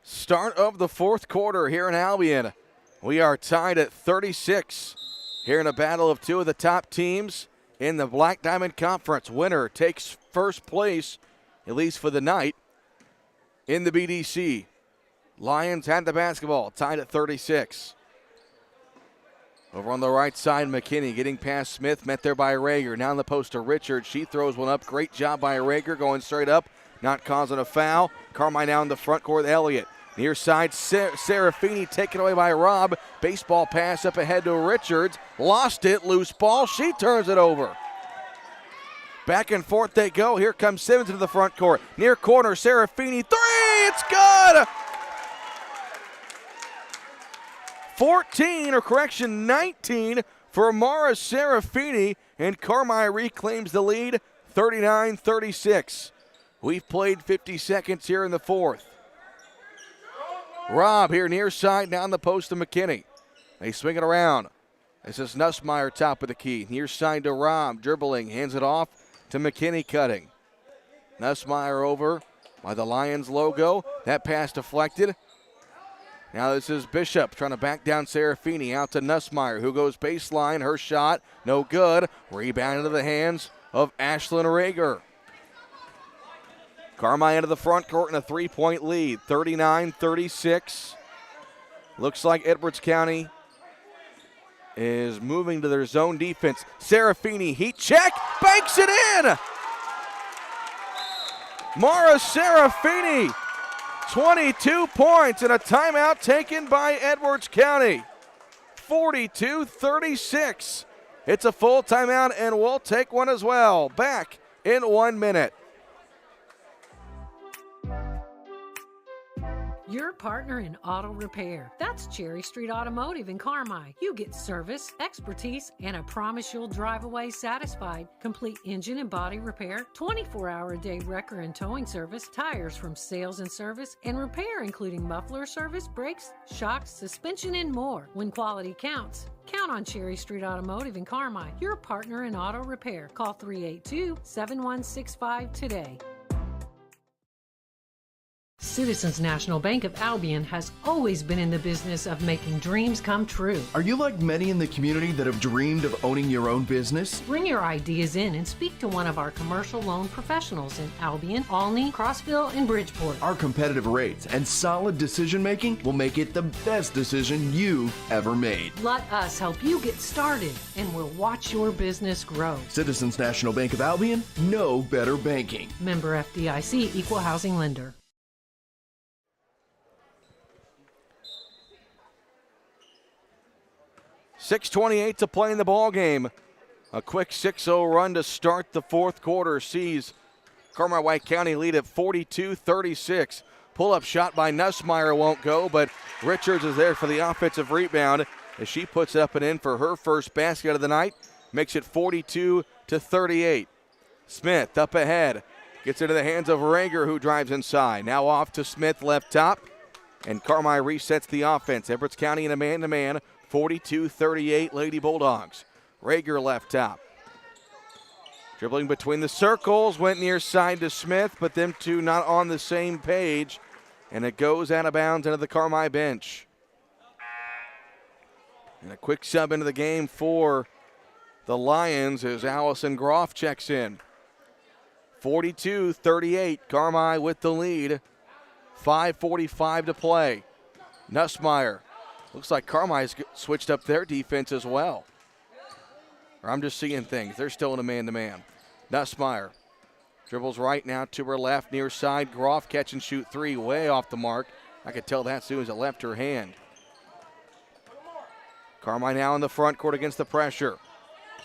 Start of the fourth quarter here in Albion. We are tied at 36 here in a battle of 2 of the top teams in the Black Diamond Conference. Winner takes first place, at least for the night, in the BDC. Lions had the basketball, tied at 36. Over on the right side, McKinney getting past Smith, met there by Rager. Now in the post to Richard. She throws one up. Great job by Rager, going straight up, not causing a foul. Carmine now in the front court with Elliott. Near side, Serafini taken away by Robb. Baseball pass up ahead to Richards. Lost it, loose ball. She turns it over. Back and forth they go. Here comes Simmons into the front court. Near corner, Serafini. 3, it's good! 19 for Mara Serafini, and Carmi reclaims the lead, 39-36. We've played 50 seconds here in the fourth. Robb here near side, down the post to McKinney. They swing it around. This is Nussmeyer top of the key. Near side to Robb, dribbling, hands it off to McKinney cutting. Nussmeyer over by the Lions logo. That pass deflected. Now this is Bishop trying to back down Serafini, out to Nussmeyer, who goes baseline. Her shot, no good. Rebound into the hands of Ashlyn Rager. Carmi into the front court in a 3-point lead, 39-36. Looks like Edwards County is moving to their zone defense. Serafini, heat check, banks it in! Mara Serafini, 22 points and a timeout taken by Edwards County. 42-36. It's a full timeout and we'll take one as well. Back in 1 minute. Your partner in auto repair. That's Cherry Street Automotive in Carmi. You get service, expertise, and a promise you'll drive away satisfied. Complete engine and body repair, 24-hour-a-day wrecker and towing service, tires from sales and service, and repair including muffler service, brakes, shocks, suspension, and more. When quality counts, count on Cherry Street Automotive in Carmi. Your partner in auto repair. Call 382-7165 today. Citizens National Bank of Albion has always been in the business of making dreams come true. Are you like many in the community that have dreamed of owning your own business? Bring your ideas in and speak to one of our commercial loan professionals in Albion, Olney, Crossville, and Bridgeport. Our competitive rates and solid decision making will make it the best decision you've ever made. Let us help you get started, and we'll watch your business grow. Citizens National Bank of Albion, no better banking. Member FDIC, Equal Housing Lender. 6:28 to play in the ball game. A quick 6-0 run to start the fourth quarter sees Carmi-White County lead at 42-36. Pull-up shot by Nussmeier won't go, but Richards is there for the offensive rebound as she puts it up and in for her first basket of the night. Makes it 42-38. Smith up ahead. Gets into the hands of Rager, who drives inside. Now off to Smith, left top. And Carmi resets the offense. Edwards County in a man-to-man. 42-38 Lady Bulldogs. Rager left top. Dribbling between the circles. Went near side to Smith, but them two not on the same page. And it goes out of bounds into the Carmi bench. And a quick sub into the game for the Lions as Allison Groff checks in. 42-38, Carmi with the lead. 5:45 to play. Nussmeier. Looks like Carmi's switched up their defense as well. Or I'm just seeing things. They're still in a man-to-man. Nussmeier dribbles right now to her left, near side. Groff catch and shoot three, way off the mark. I could tell that as soon as it left her hand. Carmi now in the front court against the pressure.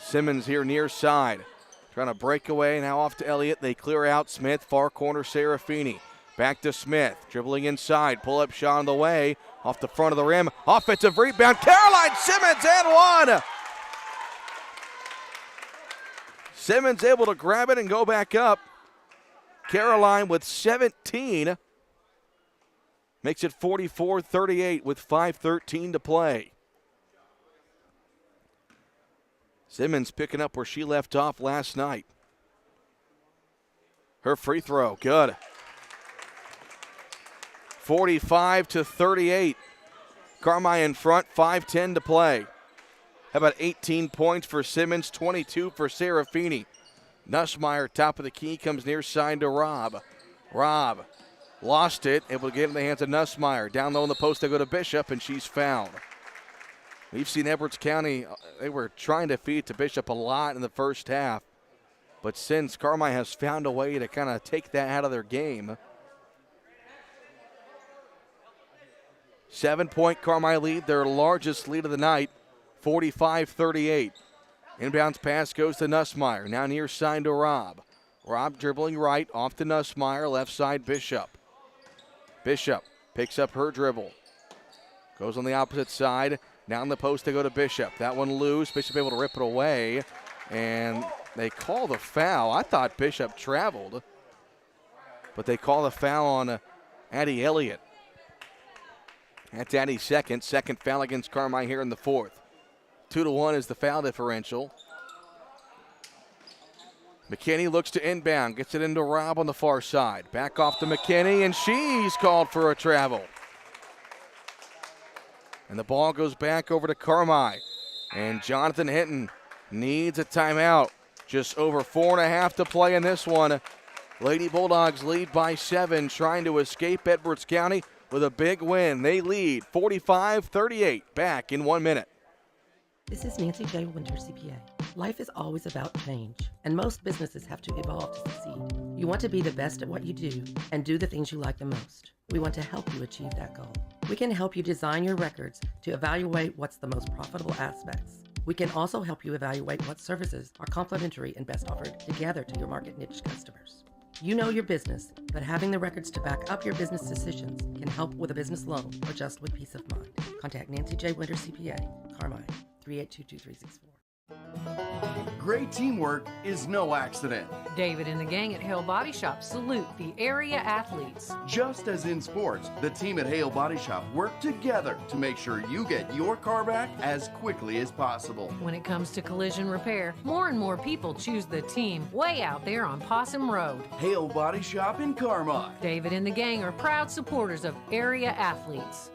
Simmons here near side. Trying to break away, now off to Elliott. They clear out Smith, far corner Serafini. Back to Smith, dribbling inside, pull-up shot on the way, off the front of the rim. Offensive rebound, Caroline Simmons and one! Simmons able to grab it and go back up. Caroline with 17. Makes it 44-38 with 5:13 to play. Simmons picking up where she left off last night. Her free throw, good. 45-38. Carmi in front, 5:10 to play. How about 18 points for Simmons, 22 for Serafini. Nussmeier, top of the key, comes near side to Robb. Robb lost it, able to get it in the hands of Nussmeier. Down low in the post, they go to Bishop, and she's fouled. We've seen Edwards County, they were trying to feed to Bishop a lot in the first half. But since Carmi has found a way to kind of take that out of their game. 7-point Carmi lead, their largest lead of the night, 45-38. Inbounds pass goes to Nussmeier, now near side to Robb. Robb dribbling right, off to Nussmeier, left side Bishop. Bishop picks up her dribble. Goes on the opposite side, now in the post they go to Bishop. That one loose, Bishop able to rip it away, and they call the foul. I thought Bishop traveled, but they call the foul on Addie Elliott. That's Addie's second foul against Carmi here in the fourth. 2-1 is the foul differential. McKinney looks to inbound, gets it into Robb on the far side. Back off to McKinney, and she's called for a travel. And the ball goes back over to Carmi. And Jonathan Hinton needs a timeout. Just over 4.5 to play in this one. Lady Bulldogs lead by 7, trying to escape Edwards County with a big win. They lead 45-38, back in 1 minute. This is Nancy J. Winter, CPA. Life is always about change, and most businesses have to evolve to succeed. You want to be the best at what you do and do the things you like the most. We want to help you achieve that goal. We can help you design your records to evaluate what's the most profitable aspects. We can also help you evaluate what services are complementary and best offered together to your market niche customers. You know your business, but having the records to back up your business decisions can help with a business loan or just with peace of mind. Contact Nancy J. Winter, CPA, Carmi, 3822364. Great teamwork is no accident. David and the gang at Hale Body Shop salute the area athletes. Just as in sports, the team at Hale Body Shop work together to make sure you get your car back as quickly as possible. When it comes to collision repair, more and more people choose the team way out there on Possum Road. Hale Body Shop in Carmi. David and the gang are proud supporters of area athletes.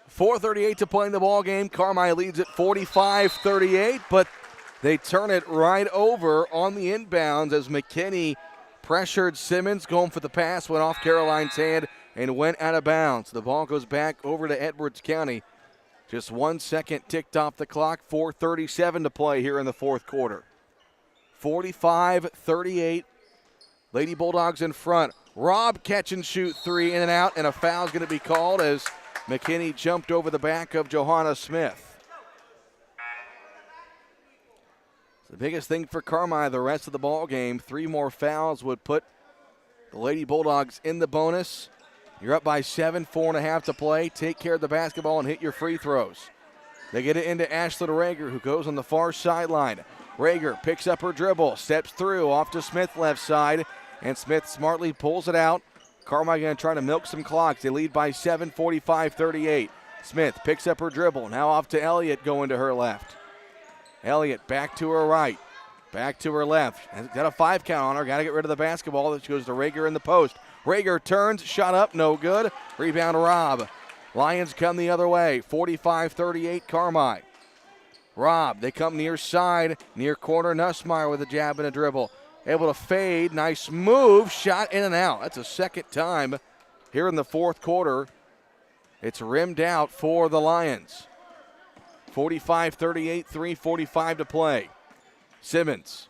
4:38 to play in the ball game. Carmi leads at 45-38, but they turn it right over on the inbounds as McKinney pressured Simmons, going for the pass, went off Caroline's hand and went out of bounds. The ball goes back over to Edwards County. Just 1 second ticked off the clock, 4:37 to play here in the fourth quarter. 45-38. Lady Bulldogs in front. Robb catch and shoot three, in and out, and a foul's going to be called as McKinney jumped over the back of Johanna Smith. The biggest thing for Carmi the rest of the ball game, 3 more fouls would put the Lady Bulldogs in the bonus. You're up by 7, 4.5 to play. Take care of the basketball and hit your free throws. They get it into Ashlyn Rager, who goes on the far sideline. Rager picks up her dribble, steps through, off to Smith left side, and Smith smartly pulls it out. Carmi going to try to milk some clocks. They lead by 7, 45-38. Smith picks up her dribble, now off to Elliott going to her left. Elliott back to her right, back to her left. Has got a 5 count on her, got to get rid of the basketball. That goes to Rager in the post. Rager turns, shot up, no good. Rebound Robb. Lions come the other way, 45-38 Carmi. Robb, they come near side, near corner. Nussmeier with a jab and a dribble. Able to fade, nice move, shot in and out. That's the second time here in the fourth quarter. It's rimmed out for the Lions. 45-38, 3:45 to play. Simmons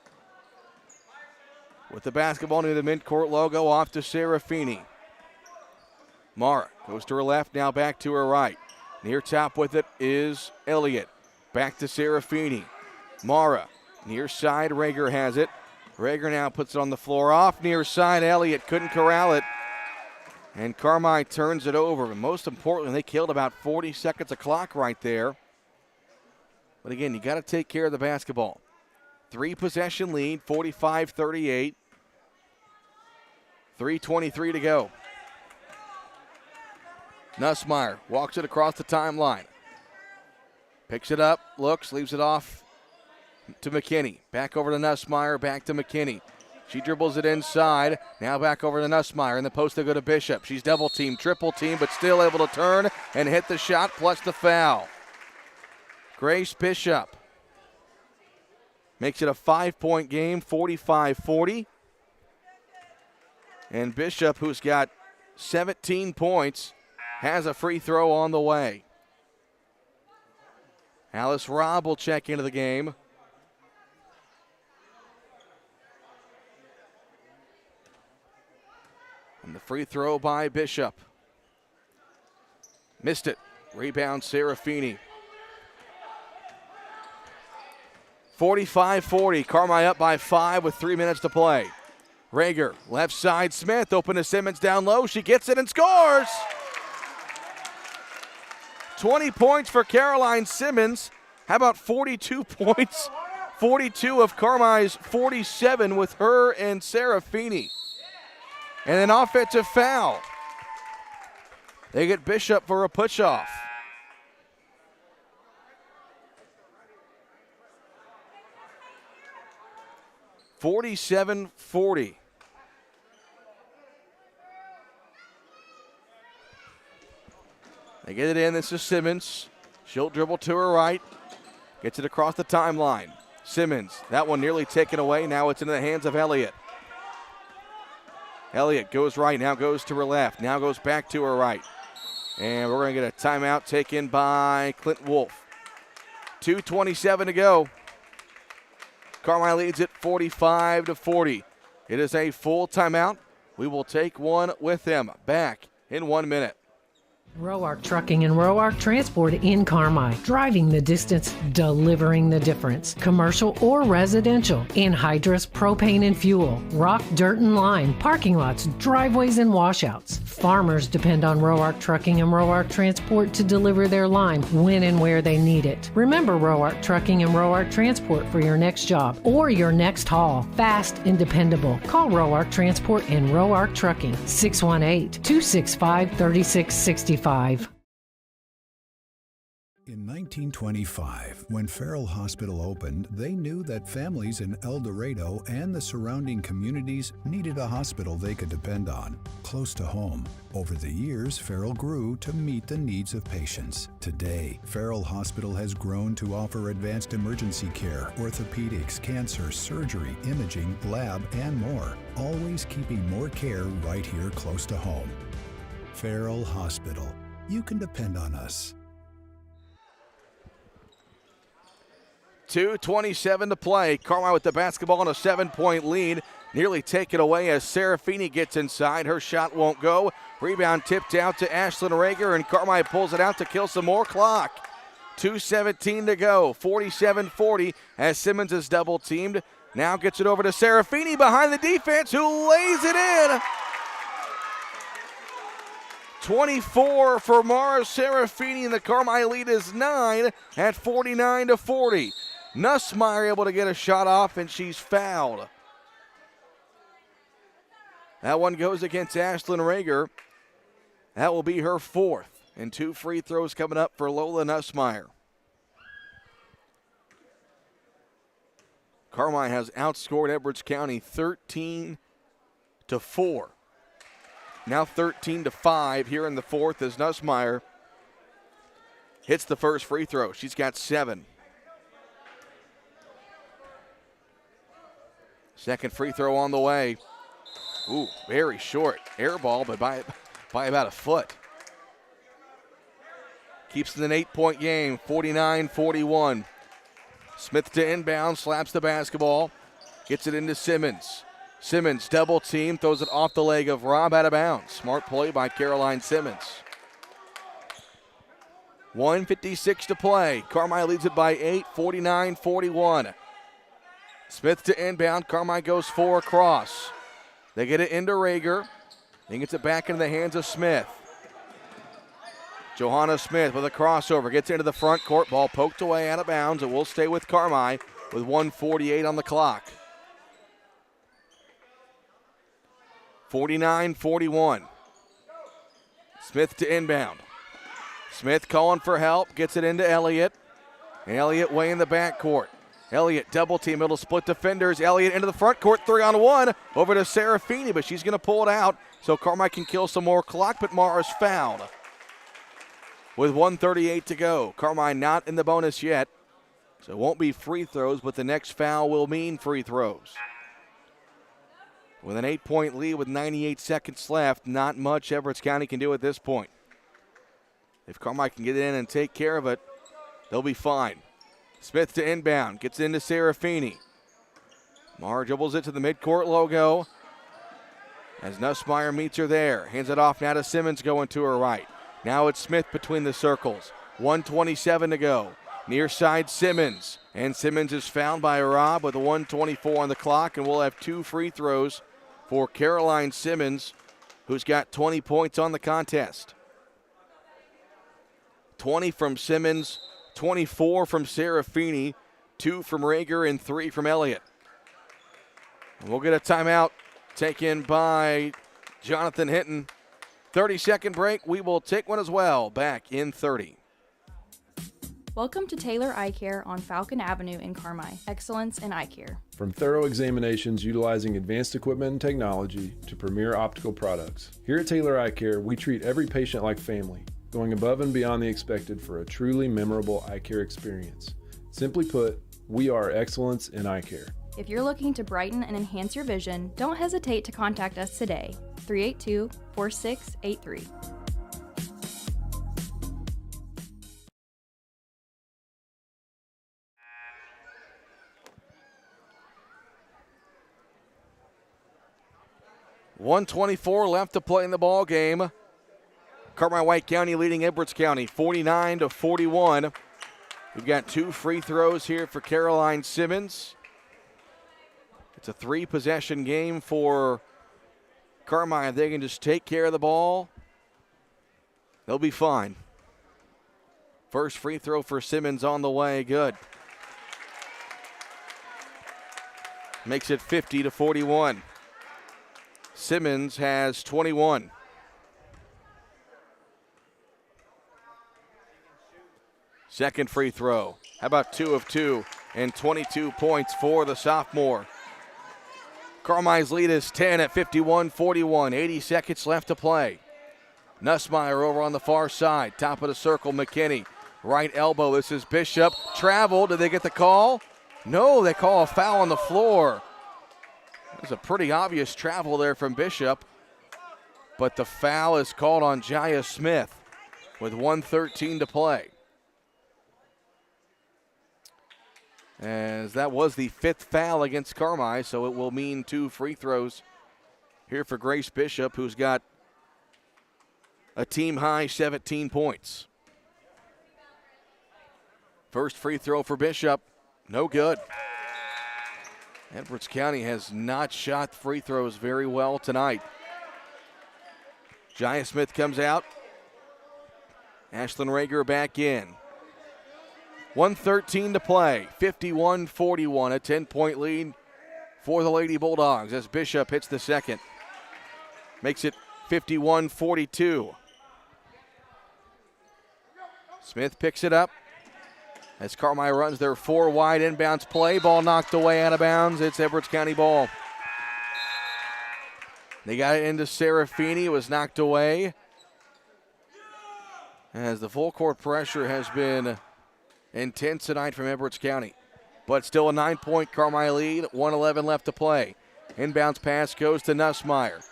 with the basketball near the midcourt logo, off to Serafini. Mara goes to her left, now back to her right. Near top with it is Elliott. Back to Serafini. Mara, near side, Rager has it. Rager now puts it on the floor, off near side. Elliott couldn't corral it. And Carmi turns it over. But most importantly, they killed about 40 seconds of clock right there. But again, you got to take care of the basketball. 3-possession lead, 45-38. 3:23 to go. Nussmeier walks it across the timeline. Picks it up, looks, leaves it off to McKinney. Back over to Nussmeier, back to McKinney. She dribbles it inside. Now back over to Nussmeier. In the post, they go to Bishop. She's double team, triple team, but still able to turn and hit the shot plus the foul. Grace Bishop makes it a 5-point game, 45-40. And Bishop, who's got 17 points, has a free throw on the way. Alice Robb will check into the game. And the free throw by Bishop. Missed it. Rebound Serafini. 45-40. Carmi up by 5 with 3 minutes to play. Rager, left side, Smith, open to Simmons down low. She gets it and scores! 20 points for Caroline Simmons. How about 42 points? 42 of Carmi's 47 with her and Serafini. And an offensive foul. They get Bishop for a push-off. (47-40). They get it in. This is Simmons. She'll dribble to her right. Gets it across the timeline. Simmons, that one nearly taken away. Now it's in the hands of Elliott. Elliott goes right, now goes to her left, now goes back to her right. And we're going to get a timeout taken by Clint Wolf. 2:27 to go. Carmi leads it 45-40. It is a full timeout. We will take one with them. Back in 1 minute. Roark Trucking and Roark Transport in Carmi. Driving the distance, delivering the difference. Commercial or residential. Anhydrous propane and fuel. Rock, dirt, and lime. Parking lots, driveways, and washouts. Farmers depend on Roark Trucking and Roark Transport to deliver their lime when and where they need it. Remember Roark Trucking and Roark Transport for your next job or your next haul. Fast and dependable. Call Roark Transport and Roark Trucking. 618-265-3665. In 1925, when Farrell Hospital opened, they knew that families in El Dorado and the surrounding communities needed a hospital they could depend on, close to home. Over the years, Farrell grew to meet the needs of patients. Today, Farrell Hospital has grown to offer advanced emergency care, orthopedics, cancer, surgery, imaging, lab, and more, always keeping more care right here close to home. Farrell Hospital. You can depend on us. 2:27 to play. Carmine with the basketball on a 7-point lead. Nearly taken away as Serafini gets inside. Her shot won't go. Rebound tipped out to Ashlyn Rager, and Carmine pulls it out to kill some more clock. 2:17 to go. 47-40 as Simmons is double teamed. Now gets it over to Serafini behind the defense, who lays it in. 24 for Mara Serafini, and the Carmine lead is 9 at 49-40. Nussmeyer able to get a shot off, and she's fouled. That one goes against Ashlyn Rager. That will be her 4th. And 2 free throws coming up for Lola Nussmeyer. Carmine has outscored Edwards County 13-4. Now 13-5 here in the 4th as Nussmeyer hits the first free throw. She's got 7. Second free throw on the way. Ooh, very short. Air ball, but by about a foot. Keeps it an 8-point game, 49-41. Smith to inbound, slaps the basketball. Gets it into Simmons. Simmons double team, throws it off the leg of Robb out of bounds. Smart play by Caroline Simmons. 1:56 to play. Carmine leads it by 8, 49-41. Smith to inbound. Carmine goes 4 across. They get it into Rager. Then gets it back into the hands of Smith. Johanna Smith with a crossover. Gets into the front court. Ball poked away out of bounds. It will stay with Carmine with 1:48 on the clock. 49-41. Smith to inbound. Smith calling for help. Gets it into Elliott. And Elliott way in the backcourt. Elliott double team. It'll split defenders. Elliott into the front court. 3-on-1. Over to Serafini, but she's going to pull it out. So Carmine can kill some more clock, but Mara's fouled. With 1:38 to go. Carmine not in the bonus yet. So it won't be free throws, but the next foul will mean free throws. With an 8-point lead with 98 seconds left, not much Edwards County can do at this point. If Carmine can get in and take care of it, they'll be fine. Smith to inbound, gets into Serafini. Mara dribbles it to the midcourt logo as Nussmeyer meets her there. Hands it off now to Simmons going to her right. Now it's Smith between the circles. 1:27 to go. Near side Simmons. And Simmons is fouled by Robb with a 1:24 on the clock, and we'll have 2 free throws for Caroline Simmons, who's got 20 points on the contest. 20 from Simmons, 24 from Serafini, 2 from Rager, and 3 from Elliott. And we'll get a timeout taken by Jonathan Hinton. 30-second break. We will take one as well. Back in 30. Welcome to Taylor Eye Care on Falcon Avenue in Carmi. Excellence in eye care. From thorough examinations utilizing advanced equipment and technology to premier optical products, here at Taylor Eye Care, we treat every patient like family, going above and beyond the expected for a truly memorable eye care experience. Simply put, we are excellence in eye care. If you're looking to brighten and enhance your vision, don't hesitate to contact us today. 382-4683. .124 left to play in the ball game. Carmi-White County leading Edwards County 49-41. We've got 2 free throws here for Caroline Simmons. It's a 3-possession game for Carmi. If they can just take care of the ball, they'll be fine. First free throw for Simmons on the way. Good. Makes it 50-41. Simmons has 21. Second free throw. How about 2 of 2 and 22 points for the sophomore. Carmine's lead is 10 at 51-41. 80 seconds left to play. Nussmeyer over on the far side. Top of the circle, McKinney. Right elbow, this is Bishop. Travel, did they get the call? No, they call a foul on the floor. There's a pretty obvious travel there from Bishop. But the foul is called on Jaya Smith with 1:13 to play. as that was the 5th foul against Carmi, so it will mean 2 free throws here for Grace Bishop, who's got a team-high 17 points. First free throw for Bishop, no good. Edwards County has not shot free throws very well tonight. Jaya Smith comes out. Ashlyn Rager back in. 1:13 to play, 51-41, a 10-point lead for the Lady Bulldogs as Bishop hits the second. Makes it 51-42. Smith picks it up as Carmi runs their 4 wide inbounds play. Ball knocked away out of bounds. It's Edwards County ball. They got it into Serafini. It was knocked away as the full court pressure has been intense tonight from Edwards County. But still a 9-point Carmi lead, 1:11 left to play. Inbounds pass goes to Nussmeyer.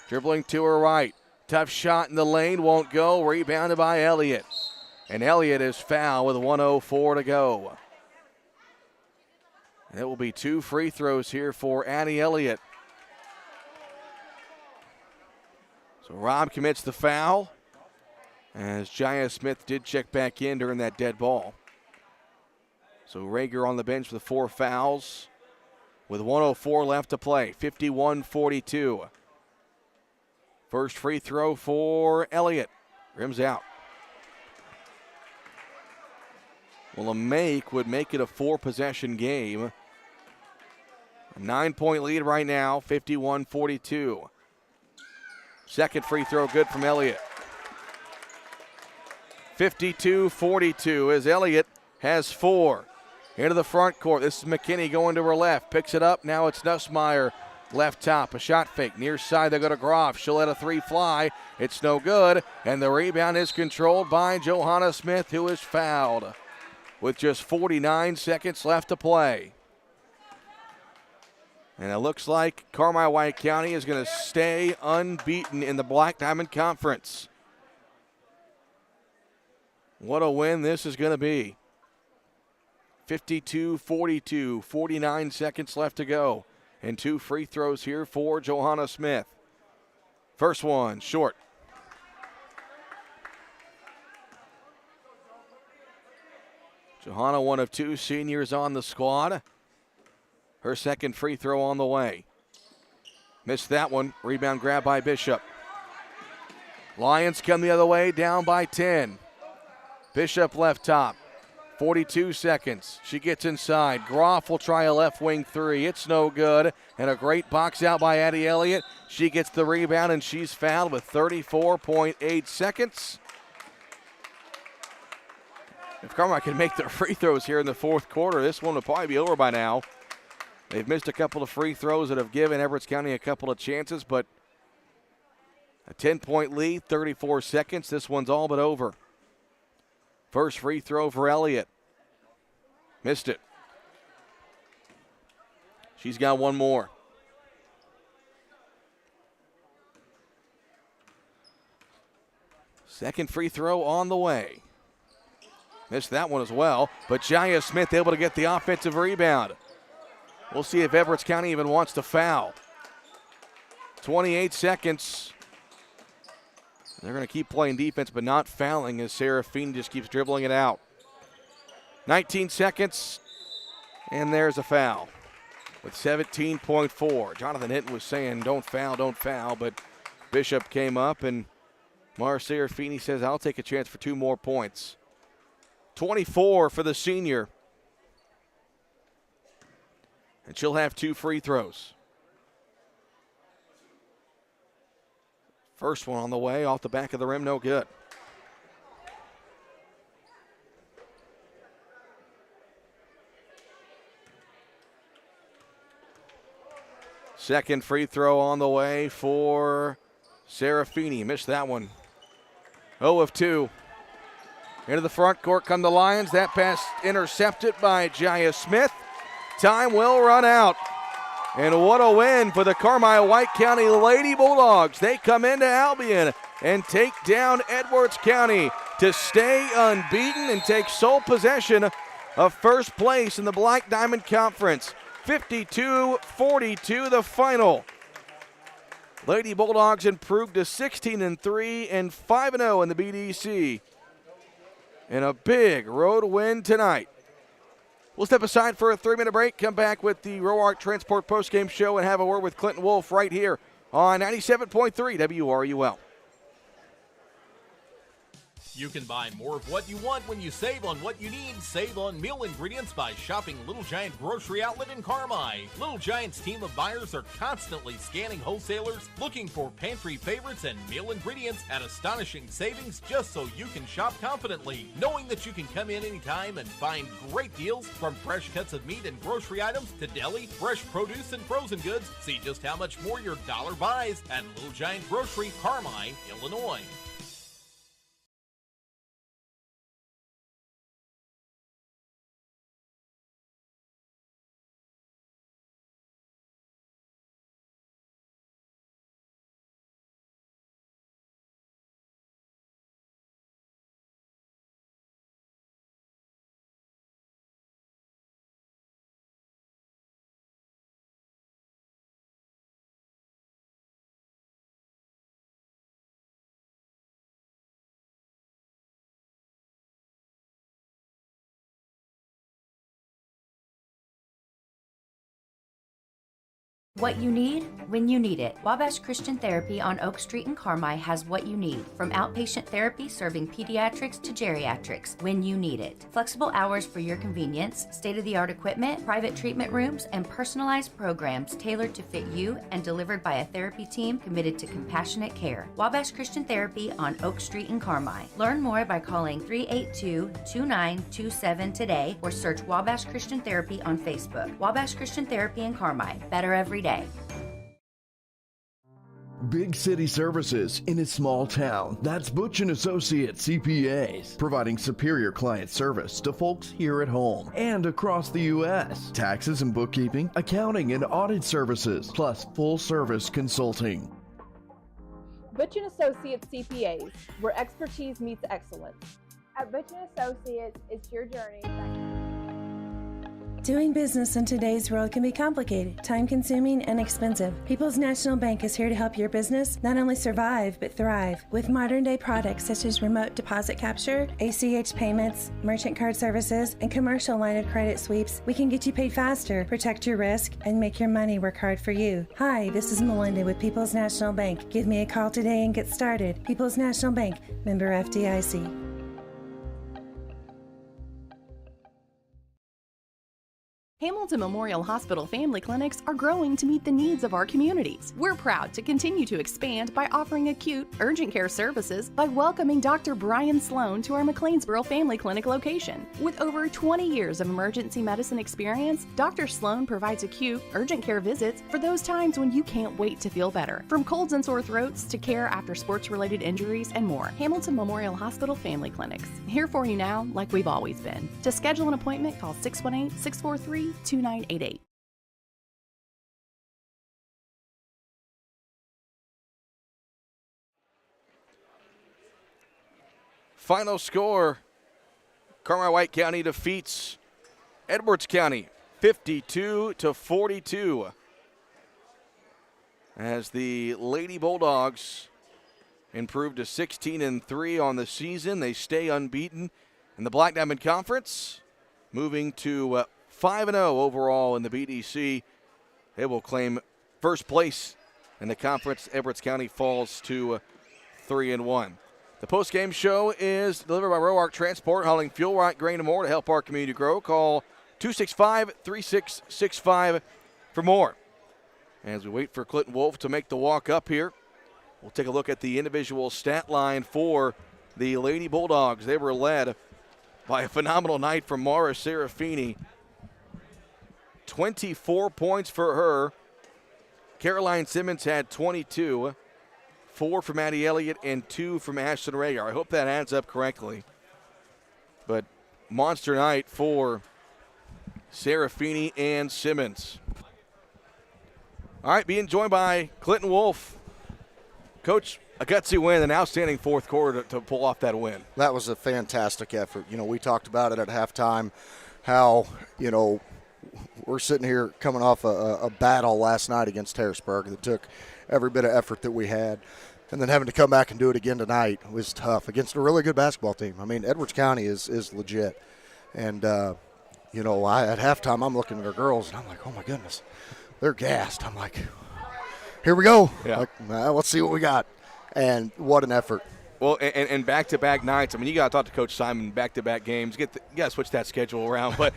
Dribbling to her right. Tough shot in the lane, won't go. Rebounded by Elliott. And Elliott is fouled with 1:04 to go. And it will be 2 free throws here for Addie Elliott. So Robb commits the foul as Jaya Smith did check back in during that dead ball. So Rager on the bench with 4 fouls with 1:04 left to play, 51-42. First free throw for Elliott. Rims out. Well, a make would make it a 4-possession game. A 9-point lead right now, 51-42. Second free throw good from Elliott. 52-42 as Elliott has 4. Into the front court. This is McKinney going to her left. Picks it up. Now it's Nussmeyer. Left top. A shot fake. Near side they go to Groff. She'll let a 3 fly. It's no good. And the rebound is controlled by Johanna Smith, who is fouled with just 49 seconds left to play. And it looks like Carmi White County is going to stay unbeaten in the Black Diamond Conference. What a win this is going to be. 52-42, 49 seconds left to go. And 2 free throws here for Johanna Smith. First one, short. Johanna, one of 2 seniors on the squad. Her second free throw on the way. Missed that one. Rebound grab by Bishop. Lions come the other way, down by 10. Bishop left top. 42 seconds. She gets inside. Groff will try a left wing 3. It's no good. And a great box out by Addie Elliott. She gets the rebound and she's fouled with 34.8 seconds. If Carmi can make their free throws here in the 4th quarter, this one will probably be over by now. They've missed a couple of free throws that have given Edwards County a couple of chances, but a 10-point lead, 34 seconds. This one's all but over. First free throw for Elliott. Missed it. She's got one more. Second free throw on the way. Missed that one as well, but Jaya Smith able to get the offensive rebound. We'll see if Edwards County even wants to foul. 28 seconds. They're going to keep playing defense but not fouling as Serafine just keeps dribbling it out. 19 seconds, and there's a foul with 17.4. Jonathan Hinton was saying don't foul, but Bishop came up and Mara Serafini says I'll take a chance for 2 more points. 24 for the senior. And she'll have 2 free throws. First one on the way, off the back of the rim, no good. Second free throw on the way for Serafini. Missed that one. 0 of 2. Into the front court come the Lions. That pass intercepted by Jaya Smith. Time will run out. And what a win for the Carmi White County Lady Bulldogs. They come into Albion and take down Edwards County to stay unbeaten and take sole possession of first place in the Black Diamond Conference. 52-42 the final. Lady Bulldogs improved to 16-3 and 5-0 in the BDC. And a big road win tonight. We'll step aside for a 3-minute break, come back with the Roark Transport postgame show and have a word with Clinton Wolf right here on 97.3 WRUL. You can buy more of what you want when you save on what you need. Save on meal ingredients by shopping Little Giant Grocery Outlet in Carmi. Little Giant's team of buyers are constantly scanning wholesalers, looking for pantry favorites and meal ingredients at astonishing savings just so you can shop confidently, knowing that you can come in anytime and find great deals from fresh cuts of meat and grocery items to deli, fresh produce, and frozen goods. See just how much more your dollar buys at Little Giant Grocery, Carmi, Illinois. What you need, when you need it. Wabash Christian Therapy on Oak Street in Carmi has what you need. From outpatient therapy serving pediatrics to geriatrics, when you need it. Flexible hours for your convenience, state-of-the-art equipment, private treatment rooms, and personalized programs tailored to fit you and delivered by a therapy team committed to compassionate care. Wabash Christian Therapy on Oak Street in Carmi. Learn more by calling 382-2927 today or search Wabash Christian Therapy on Facebook. Wabash Christian Therapy in Carmi. Better every day. Big city services in a small town. That's Butch & Associates CPAs, providing superior client service to folks here at home and across the U.S. Taxes and bookkeeping, accounting and audit services, plus full-service consulting. Butch & Associates CPAs, where expertise meets excellence. At Butch & Associates, it's your journey. Doing business in today's world can be complicated, time-consuming, and expensive. People's National Bank is here to help your business not only survive, but thrive. With modern-day products such as remote deposit capture, ACH payments, merchant card services, and commercial line of credit sweeps, we can get you paid faster, protect your risk, and make your money work hard for you. Hi, this is Melinda with People's National Bank. Give me a call today and get started. People's National Bank, member FDIC. Hamilton Memorial Hospital family clinics are growing to meet the needs of our communities. We're proud to continue to expand by offering acute, urgent care services by welcoming Dr. Brian Sloan to our McLeansboro Family Clinic location. With over 20 years of emergency medicine experience, Dr. Sloan provides acute, urgent care visits for those times when you can't wait to feel better. From colds and sore throats to care after sports-related injuries and more. Hamilton Memorial Hospital Family Clinics. Here for you now, like we've always been. To schedule an appointment, call 618-643-2988. Final score, Carmi-White County defeats Edwards County 52-42. As the Lady Bulldogs improve to 16-3 on the season, they stay unbeaten in the Black Diamond Conference, moving to 5-0 overall in the BDC. They will claim first place in the conference. Edwards County falls to 3-1. The post-game show is delivered by Roark Transport, hauling fuel, rock, grain, and more to help our community grow. Call 265-3665 for more. As we wait for Clinton Wolf to make the walk up here, we'll take a look at the individual stat line for the Lady Bulldogs. They were led by a phenomenal night from Mara Serafini. 24 points for her. Caroline Simmons had 22. 4 from Addie Elliott and 2 from Ashton Rager. I hope that adds up correctly. But monster night for Serafini and Simmons. All right, being joined by Clinton Wolf. Coach, a gutsy win, an outstanding fourth quarter to pull off that win. That was a fantastic effort. You know, we talked about it at halftime, how, we're sitting here coming off a battle last night against Harrisburg that took every bit of effort that we had. And then having to come back and do it again tonight was tough against a really good basketball team. I mean, Edwards County is legit. And, at halftime, I'm looking at our girls, and I'm like, oh, my goodness, they're gassed. I'm like, here we go. Yeah. Let's see what we got. And what an effort. Well, and back-to-back nights. I mean, you got to talk to Coach Simon. Back-to-back games. You got to switch that schedule around. But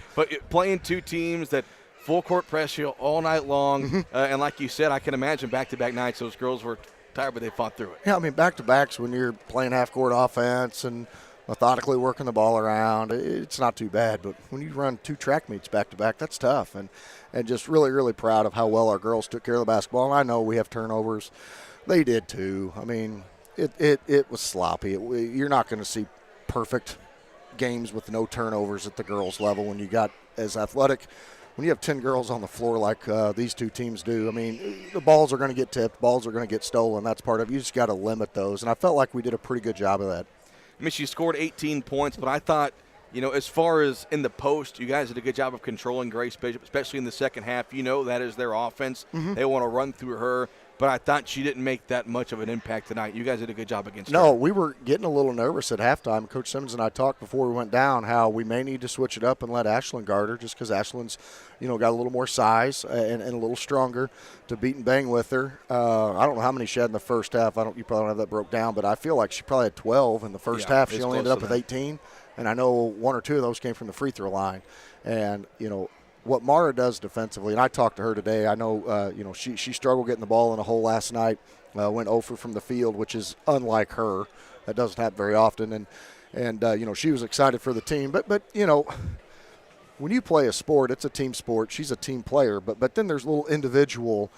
playing two teams that full court press you all night long, and like you said, I can imagine back-to-back nights. Those girls were tired, but they fought through it. Yeah, I mean, back-to-backs when you're playing half-court offense and methodically working the ball around, it's not too bad. But when you run 2 track meets back-to-back, that's tough. And just really, really proud of how well our girls took care of the basketball. And I know we have turnovers. They did too. I mean, it was sloppy. You're not going to see perfect games with no turnovers at the girls' level when you got as athletic. When you have 10 girls on the floor like these two teams do, I mean, the balls are going to get tipped, balls are going to get stolen. That's part of it. You just got to limit those. And I felt like we did a pretty good job of that. I mean, she scored 18 points, but I thought, as far as in the post, you guys did a good job of controlling Grace Bishop, especially in the second half. That is their offense. Mm-hmm. They want to run through her. But I thought she didn't make that much of an impact tonight. You guys did a good job against her. No, we were getting a little nervous at halftime. Coach Simmons and I talked before we went down how we may need to switch it up and let Ashlyn guard her just because Ashlyn's, got a little more size and a little stronger to beat and bang with her. I don't know how many she had in the first half. You probably don't have that broke down, but I feel like she probably had 12 in the first half. She only ended up with 18, and I know 1 or 2 of those came from the free throw line. And, what Mara does defensively, and I talked to her today, I know, she struggled getting the ball in a hole last night, went 0 from the field, which is unlike her. That doesn't happen very often. And she was excited for the team. But when you play a sport, it's a team sport. She's a team player. But then there's little individual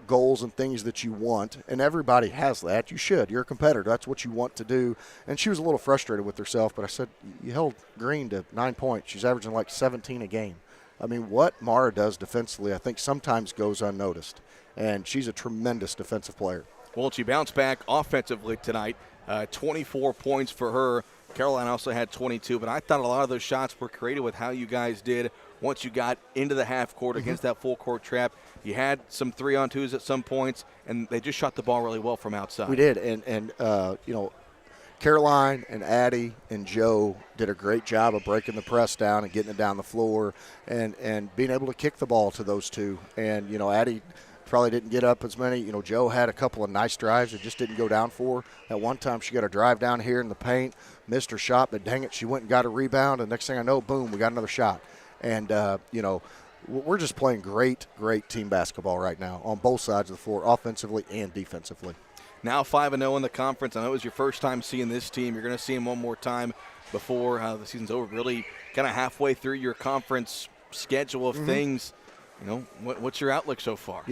goals and things that you want, and everybody has that. You should. You're a competitor. That's what you want to do. And she was a little frustrated with herself, but I said, you held Green to 9 points. She's averaging like 17 a game. I mean, what Mara does defensively, I think sometimes goes unnoticed, and she's a tremendous defensive player. Well, she bounced back offensively tonight, 24 points for her. Caroline also had 22, but I thought a lot of those shots were created with how you guys did once you got into the half court against that full court trap. You had some 3-on-2s at some points, and they just shot the ball really well from outside. We did, and Caroline and Addie and Joe did a great job of breaking the press down and getting it down the floor and being able to kick the ball to those two. And, Addie probably didn't get up as many. Joe had a couple of nice drives that just didn't go down for her. At one time she got a drive down here in the paint, missed her shot, but dang it, she went and got a rebound. And next thing I know, boom, we got another shot. And, we're just playing great, great team basketball right now on both sides of the floor, offensively and defensively. Now 5-0 in the conference. I know it was your first time seeing this team. You're going to see them one more time before the season's over. Really kind of halfway through your conference schedule of things. What's your outlook so far?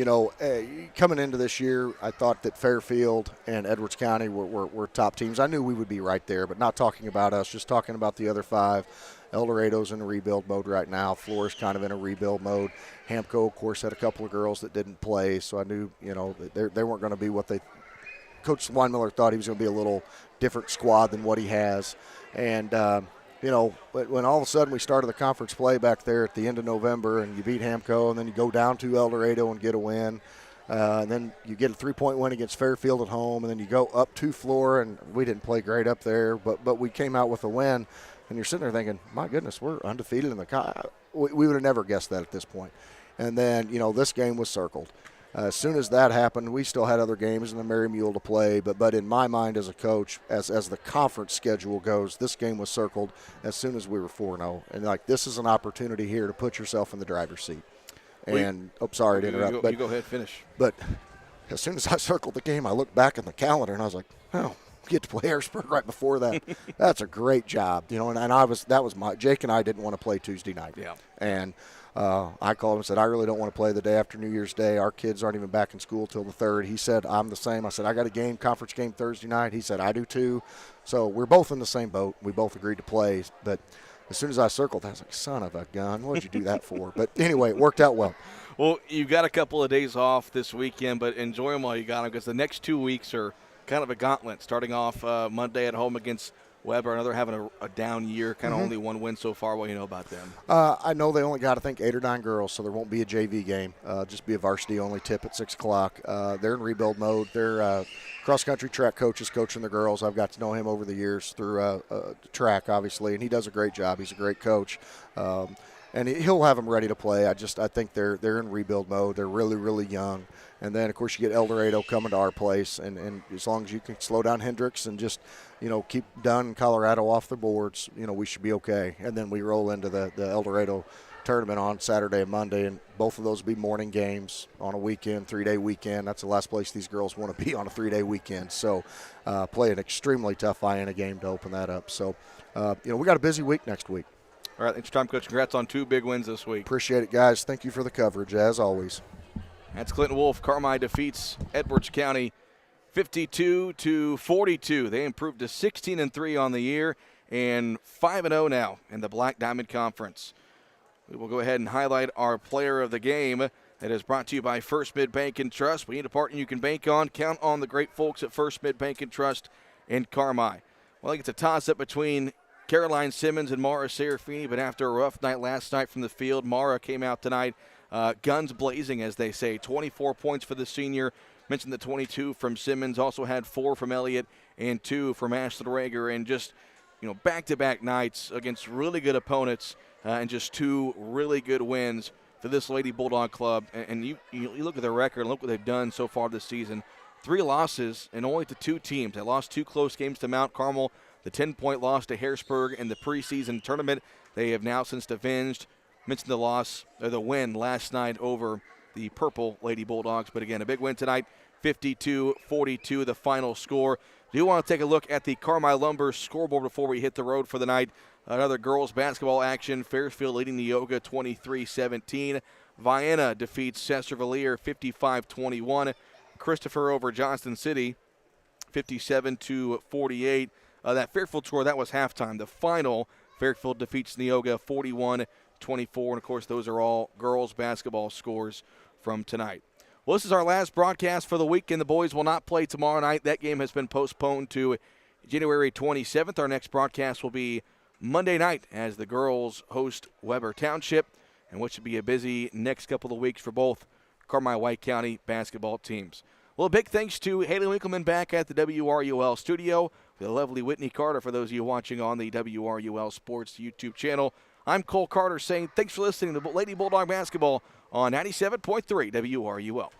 Coming into this year, I thought that Fairfield and Edwards County were top teams. I knew we would be right there, but not talking about us, just talking about the other 5. El Dorado's in a rebuild mode right now. Flora's kind of in a rebuild mode. Hamco, of course, had a couple of girls that didn't play, so I knew, they weren't going to be what they – Coach Weinmiller thought he was going to be a little different squad than what he has. And, when all of a sudden we started the conference play back there at the end of November and you beat Hamco and then you go down to El Dorado and get a win, and then you get a 3-point win against Fairfield at home, and then you go up to Flora, and we didn't play great up there, but we came out with a win. And you're sitting there thinking, my goodness, we're undefeated in the we would have never guessed that at this point. And then, this game was circled. As soon as that happened, we still had other games in the Mary Mule to play, but in my mind as a coach, as the conference schedule goes, this game was circled as soon as we were 4-0. And, this is an opportunity here to put yourself in the driver's seat. And, sorry to interrupt. You go ahead, finish. But as soon as I circled the game, I looked back in the calendar, and I was like, oh, get to play Harrisburg right before that. That's a great job. And Jake and I didn't want to play Tuesday night. Yeah. And I called him and said, I really don't want to play the day after New Year's Day. Our kids aren't even back in school till the 3rd. He said, I'm the same. I said, I got a conference game Thursday night. He said, I do too. So we're both in the same boat. We both agreed to play. But as soon as I circled, I was like, son of a gun, what'd you do that for? But anyway, it worked out well. Well, you've got a couple of days off this weekend, but enjoy them while you got them because the next 2 weeks are kind of a gauntlet, starting off Monday at home against Weber, another having a down year, kind of only one win so far. What do you know about them? I know they only got, I think, 8 or 9 girls, so there won't be a JV game. Just be a varsity-only tip at 6 o'clock. They're in rebuild mode. They're cross-country track coaches coaching the girls. I've got to know him over the years through track, obviously, and he does a great job. He's a great coach. And he'll have them ready to play. I think they're in rebuild mode. They're really, really young. And then, of course, you get El Dorado coming to our place. And as long as you can slow down Hendricks and just, keep Dunn and Colorado off the boards, we should be okay. And then we roll into the El Dorado tournament on Saturday and Monday. And both of those will be morning games on a weekend, 3-day weekend. That's the last place these girls want to be on a 3-day weekend. So play an extremely tough Vienna game to open that up. So, we got a busy week next week. All right, thanks for your time, Coach. Congrats on 2 big wins this week. Appreciate it, guys. Thank you for the coverage, as always. That's Clinton Wolf. Carmi defeats Edwards County 52-42. They improved to 16-3 on the year and 5-0 now in the Black Diamond Conference. We will go ahead and highlight our player of the game. That is brought to you by First Mid Bank and Trust. We need a partner you can bank on. Count on the great folks at First Mid Bank and Trust in Carmi. Well, I think it's a toss-up between Caroline Simmons and Mara Serafini, but after a rough night last night from the field, Mara came out tonight guns blazing, as they say. 24 points for the senior. Mentioned the 22 from Simmons, also had 4 from Elliott and 2 from Ashley Rager, and just, back-to-back nights against really good opponents and just 2 really good wins for this Lady Bulldog club. And you look at their record and look what they've done so far this season. 3 losses and only to 2 teams. They lost 2 close games to Mount Carmel, the 10-point loss to Harrisburg in the preseason tournament. They have now since avenged. Mentioned the win last night over the Purple Lady Bulldogs. But again, a big win tonight, 52-42, the final score. Do you want to take a look at the Carmi Lumber scoreboard before we hit the road for the night? Another girls basketball action. Fairfield leading Neoga 23-17. Vienna defeats Chestervalier 55-21. Christopher over Johnston City 57-48. That Fairfield score, that was halftime. The final, Fairfield defeats Neoga 41-24. And, of course, those are all girls basketball scores from tonight. Well, this is our last broadcast for the week, and the boys will not play tomorrow night. That game has been postponed to January 27th. Our next broadcast will be Monday night as the girls host Weber Township, and what should be a busy next couple of weeks for both Carmi-White County basketball teams. Well, a big thanks to Haley Winkleman back at the WRUL studio, the lovely Whitney Carter for those of you watching on the WRUL Sports YouTube channel. I'm Cole Carter saying thanks for listening to Lady Bulldog Basketball on 97.3 WRUL.